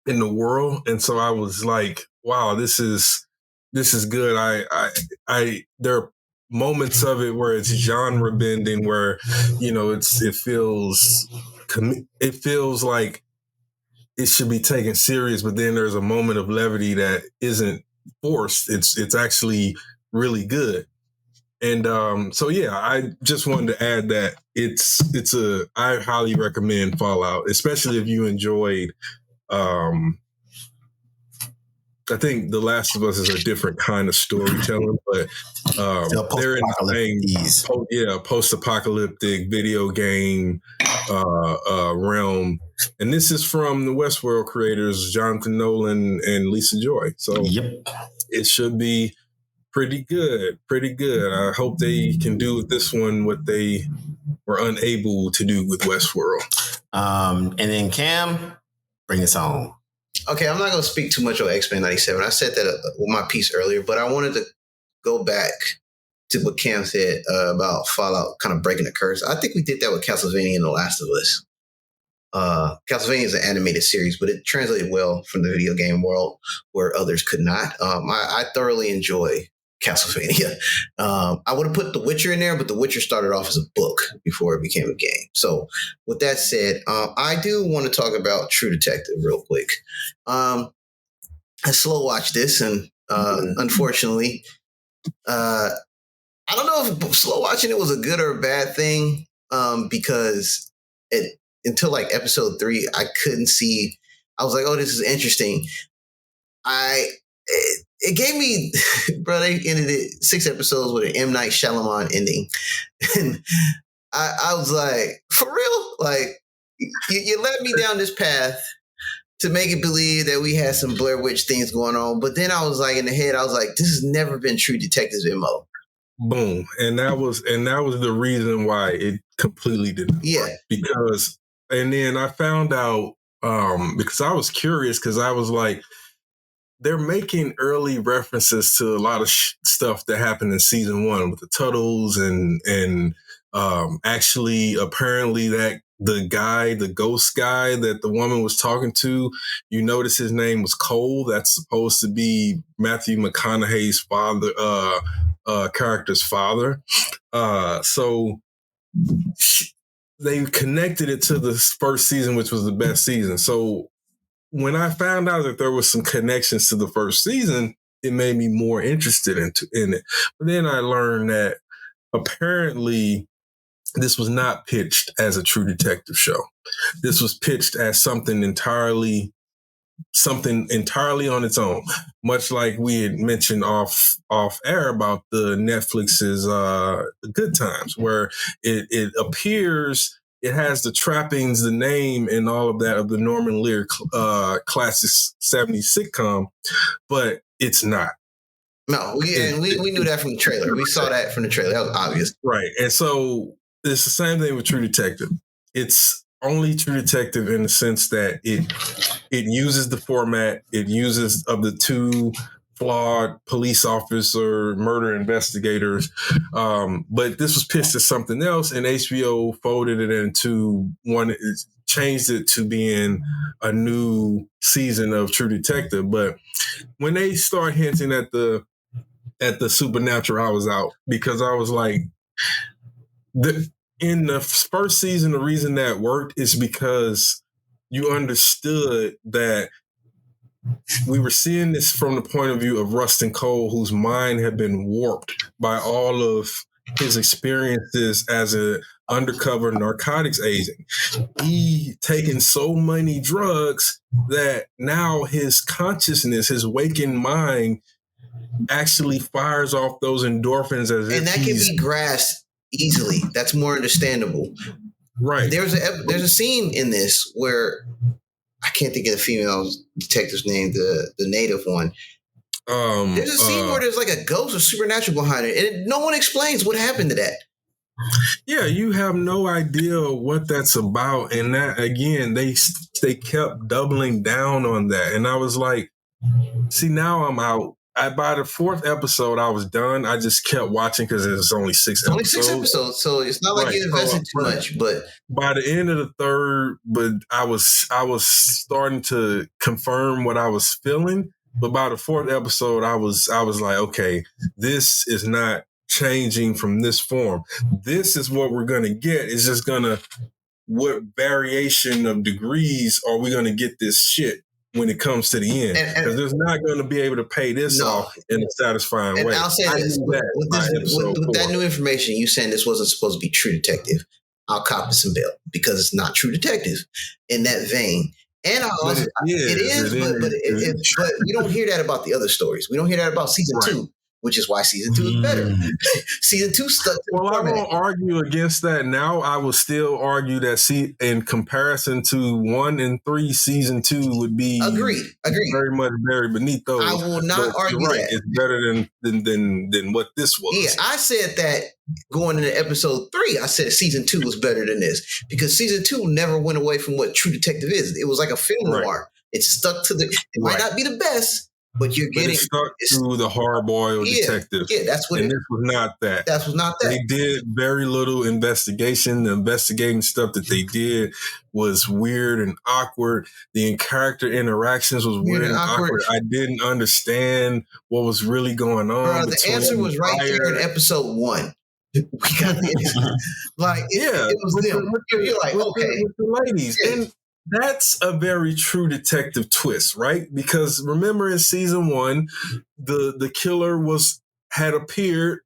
Speaker 4: the world. And so I was like, wow, this is good. I there are moments of it where it's genre bending, where, you know, it feels like it should be taken serious, but then there's a moment of levity that isn't forced. It's actually really good. And so yeah, I just wanted to add that I highly recommend Fallout, especially if you enjoyed. I think The Last of Us is a different kind of storytelling, but they're in the same post-apocalyptic video game realm. And this is from the Westworld creators, Jonathan Nolan and Lisa Joy. So It should be pretty good. I hope they can do with this one what they were unable to do with Westworld.
Speaker 1: And then Cam, bring us home.
Speaker 2: Okay, I'm not going to speak too much on X-Men 97. I said that with my piece earlier, but I wanted to go back to what Cam said about Fallout kind of breaking the curse. I think we did that with Castlevania and The Last of Us. Castlevania is an animated series, but it translated well from the video game world where others could not. I thoroughly enjoy Castlevania. I would have put The Witcher in there, but The Witcher started off as a book before it became a game. So with that said, I do want to talk about True Detective real quick. I slow watched this, and unfortunately, I don't know if slow watching it was a good or a bad thing, because until like episode 3, I couldn't see. I was like, "Oh, this is interesting." It gave me, bro. They ended it 6 episodes with an M. Night Shyamalan ending, and I was like, "For real? Like, you led me down this path to make it believe that we had some Blair Witch things going on." But then I was like, in the head, I was like, "This has never been True Detective's MO."
Speaker 4: Boom, and that was the reason why it completely didn't work. Because, and then I found out because I was curious, because I was like, they're making early references to a lot of stuff that happened in season 1 with the Tuttles and actually apparently that the ghost guy that the woman was talking to, you notice his name was Cole. That's supposed to be Matthew McConaughey's father, character's father. So they connected it to the first season, which was the best season. So when I found out that there was some connections to the first season, it made me more interested in it. But then I learned that apparently this was not pitched as a True Detective show. This was pitched as something entirely on its own, much like we had mentioned off air about the Netflix's Good Times, where it appears it has the trappings, the name, and all of that of the Norman Lear classic 70s sitcom, but it's not.
Speaker 2: No, we knew that from the trailer. We saw that from the trailer. That was obvious.
Speaker 4: Right. And so it's the same thing with True Detective. It's only True Detective in the sense that it uses the format, it uses of the 2 flawed police officer murder investigators. But this was pitched as something else, and HBO folded it into one, changed it to being a new season of True Detective. But when they start hinting at the supernatural, I was out, because I was like, in the first season, the reason that worked is because you understood that we were seeing this from the point of view of Rustin Cole, whose mind had been warped by all of his experiences as an undercover narcotics agent. He taken so many drugs that now his consciousness, his waking mind, actually fires off those endorphins
Speaker 2: and that can be grasped easily. That's more understandable.
Speaker 4: Right.
Speaker 2: There's a scene in this where I can't think of the female detective's name, the native one. There's a scene where there's like a ghost or supernatural behind it, and no one explains what happened to that.
Speaker 4: Yeah, you have no idea what that's about, and that again, they kept doubling down on that, and I was like, see, now I'm out. By the 4th episode, I was done. I just kept watching because there's only 6 episodes.
Speaker 2: Only 6 episodes, so it's not like you invested too much. But
Speaker 4: by the end of the 3rd, but I was starting to confirm what I was feeling. But by the 4th episode, I was like, okay, this is not changing from this form. This is what we're gonna get. It's just what variation of degrees are we gonna get this shit when it comes to the end? Because there's not going to be able to pay this off in a satisfying way.
Speaker 2: I'll say this, with that new information, you saying this wasn't supposed to be True Detective, I'll cop it some bail, because it's not True Detective in that vein. And but we don't hear that about the other stories. We don't hear that about season 2. which is why season 2 is better. Season 2 stuck to the
Speaker 4: Well, I
Speaker 2: format.
Speaker 4: won't argue against that now. I will still argue that in comparison to 1 and 3, season 2 would be
Speaker 2: Agreed.
Speaker 4: very much very beneath those.
Speaker 2: I will not
Speaker 4: But
Speaker 2: argue
Speaker 4: you're right.
Speaker 2: that.
Speaker 4: It's better than what this was.
Speaker 2: Yeah, I said that going into episode 3, I said season 2 was better than this because season 2 never went away from what True Detective is. It was like a film noir. It stuck to it might not be the best, but you're getting
Speaker 4: it stuck to the hard-boiled detective.
Speaker 2: Yeah, that's what
Speaker 4: this was not that.
Speaker 2: That was not that.
Speaker 4: They did very little investigation. The investigating stuff that they did was weird and awkward. The character interactions was weird and awkward. I didn't understand what was really going on.
Speaker 2: The answer was right there in episode 1. We got the it was them. You're like, okay.
Speaker 4: With the ladies. Yeah. And that's a very True Detective twist, right? Because remember in season 1, the killer had appeared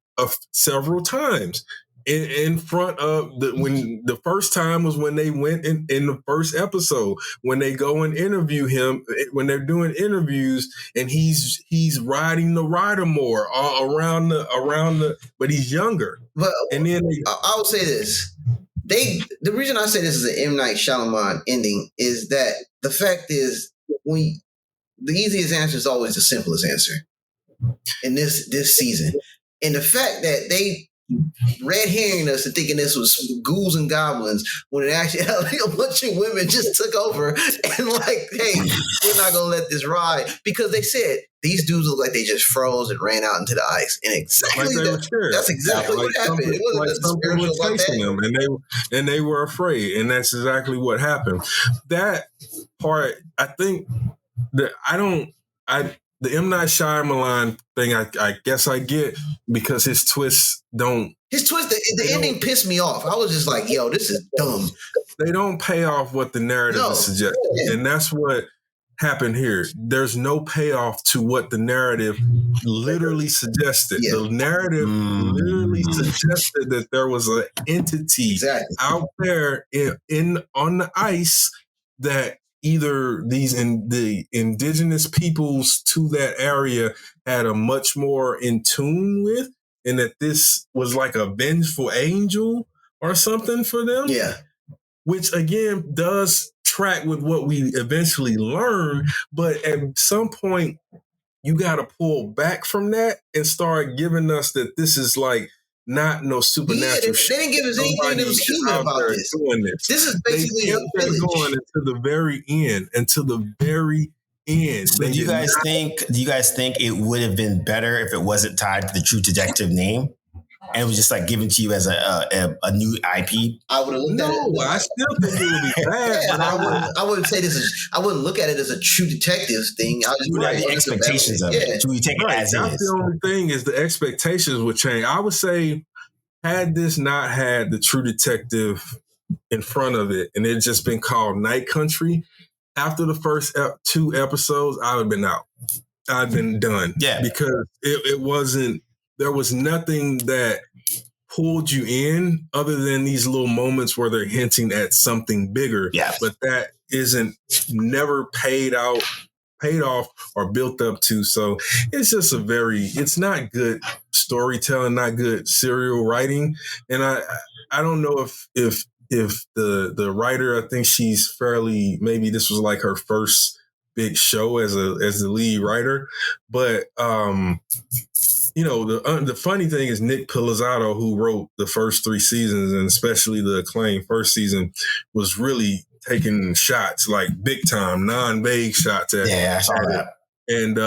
Speaker 4: several times in front of when the first time was when they went in the first episode when they go and interview him when they're doing interviews and he's riding the rider more around the but he's younger.
Speaker 2: But
Speaker 4: and then
Speaker 2: I will say this. The reason I say this is an M. Night Shyamalan ending is that the fact is the easiest answer is always the simplest answer in this season. And the fact that they red herring us and thinking this was ghouls and goblins when it actually a bunch of women just took over and like, hey, we're not gonna let this ride because they said these dudes look like they just froze and ran out into the ice, and that's exactly what happened. It wasn't
Speaker 4: something was chasing them, and they were afraid, and that's exactly what happened. That part, I think that the M. Night Shyamalan thing, I guess I get because his twists don't.
Speaker 2: His twist, the ending pissed me off. I was just like, yo, this is dumb.
Speaker 4: They don't pay off what the narrative is suggesting. Yeah. And that's what happened here. There's no payoff to what the narrative literally suggested. Yeah. The narrative literally suggested that there was an entity out there on the ice that either the indigenous peoples to that area had a much more in tune with, and that this was like a vengeful angel or something for them.
Speaker 2: Yeah.
Speaker 4: Which again does track with what we eventually learn, but at some point you got to pull back from that and start giving us that this is like not no supernatural shit.
Speaker 2: They didn't give us anything that was human about this. This is basically
Speaker 4: they kept that going until the very end.
Speaker 1: But do you guys think it would have been better if it wasn't tied to the True Detective name? And it was just like given to you as a new IP.
Speaker 2: I would have looked at it.
Speaker 4: I still think it would be bad.
Speaker 2: But I wouldn't say this is. I wouldn't look at it as a True Detective thing. I just
Speaker 1: the expectations of it. Should we take it as
Speaker 4: that's
Speaker 1: is?
Speaker 4: The only thing is the expectations would change. I would say, had this not had the True Detective in front of it, and it just been called Night Country, after the first 2 episodes, I would have been out. I'd been done.
Speaker 1: Yeah,
Speaker 4: because it wasn't. There was nothing that pulled you in other than these little moments where they're hinting at something bigger.
Speaker 1: Yeah.
Speaker 4: But that never paid off or built up to. So it's just it's not good storytelling, not good serial writing. And I don't know if the writer, I think she's maybe this was like her first big show as the lead writer, but the funny thing is Nick Pizzolatto, who wrote the first 3 seasons and especially the acclaimed first season, was really taking shots like big time, non-vague shots at
Speaker 1: I saw that.
Speaker 4: And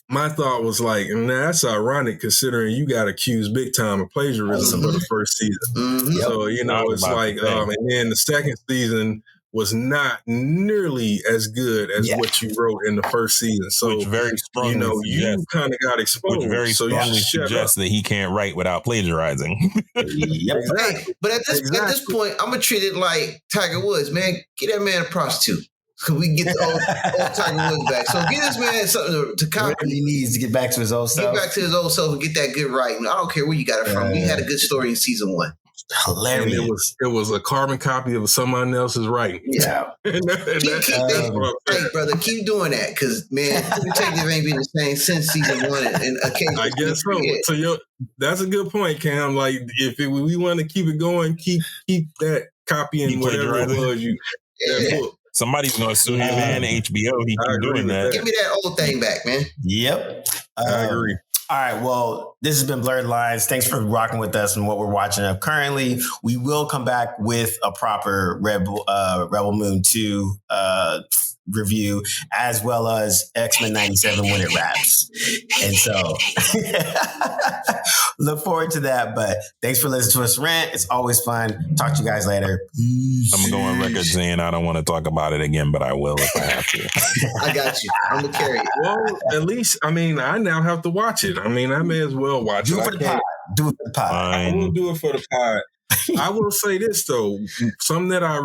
Speaker 4: my thought was like, that's ironic considering you got accused big time of plagiarism for the first season.
Speaker 2: Mm-hmm.
Speaker 4: So it's like, and then the second season was not nearly as good as what you wrote in the first season. So
Speaker 3: which very strongly
Speaker 4: you kind of got exposed.
Speaker 3: Which very strongly suggests that he can't write without plagiarizing.
Speaker 1: Yep.
Speaker 2: Exactly. But at this point, I'm gonna treat it like Tiger Woods, man. Get that man a prostitute. Because we can get the old Tiger Woods back. So get this man something to copy.
Speaker 1: He needs to get back to his old self.
Speaker 2: Get back to his old self and get that good writing. I don't care where you got it from. You had a good story in season 1.
Speaker 1: Hilarious.
Speaker 4: And it was a carbon copy of someone else's writing.
Speaker 1: Yeah.
Speaker 2: Hey, brother, keep doing that because, man, Detective ain't been the same since season 1. And occasionally,
Speaker 4: I guess so. So that's a good point, Cam. Like, if we want to keep it going, keep that copy and whatever it was that book.
Speaker 3: Somebody's going to sue him and HBO. He keep doing that.
Speaker 2: Give me that old thing back, man.
Speaker 1: Yep.
Speaker 4: I agree.
Speaker 1: All right. Well, this has been Blerdlines. Thanks for rocking with us and what we're watching up currently. We will come back with a proper Rebel Moon 2 review, as well as X-Men 97 when it wraps. And so look forward to that. But thanks for listening to us rant. It's always fun. Talk to you guys later. Peace.
Speaker 3: I'm going to go on record saying I don't want to talk about it again, but I will if I have to.
Speaker 2: I got you. I'm going to carry it.
Speaker 4: Well, at least, I mean, I now have to watch it. I mean, I may as well watch
Speaker 1: it. Do it for the pod.
Speaker 4: I will do it for the pod. I will say this, though. Something that I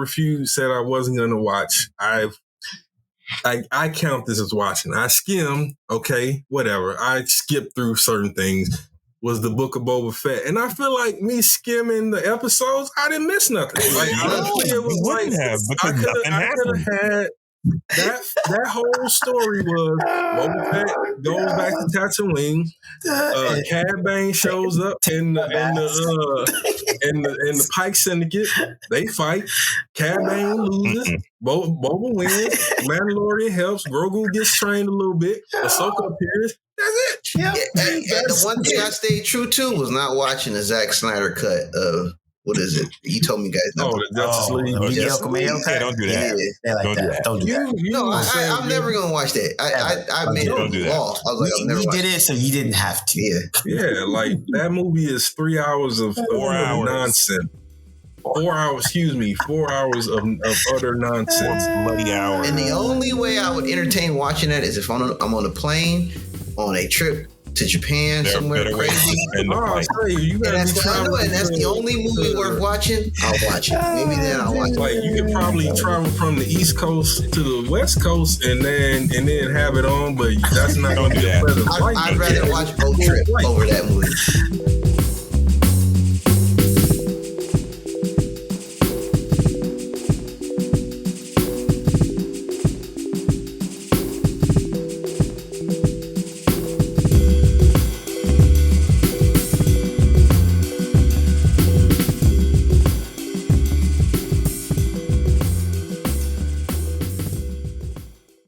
Speaker 4: said I wasn't going to watch. I count this as watching. I skimmed, okay, whatever. I skipped through certain things. Was the Book of Boba Fett, and I feel like me skimming the episodes, I didn't miss nothing. Like honestly, it was like I could have had that whole story was Boba Fett goes back to Tatooine. Cad Bane shows up in the Pike Syndicate. They fight. Cad Bane loses. Boba wins. Mandalorian helps. Grogu gets trained a little bit. Ahsoka appears. That's it.
Speaker 2: Yep. And the one thing I stayed true to was not watching the Zack Snyder cut of what is it? You told me guys.
Speaker 4: The Justice League.
Speaker 3: Don't do that. Don't do that.
Speaker 1: Don't do that.
Speaker 2: No, I'm never gonna watch that. I made it law. I was like,
Speaker 1: we did it, so you didn't have to.
Speaker 4: Yeah. Like that movie is 3 hours of 4 hours nonsense. 4 hours, 4 hours of utter nonsense.
Speaker 3: Bloody hours.
Speaker 2: And the only way I would entertain watching that is if I'm on a plane on a trip to Japan, somewhere crazy.
Speaker 4: And that's
Speaker 2: the only movie worth watching. I'll watch it. Maybe then I'll watch it.
Speaker 4: Like you could probably travel from the East Coast to the West Coast and then have it on, but that's not going to be a pleasant flight.
Speaker 2: I'd rather watch Road Trip over that movie.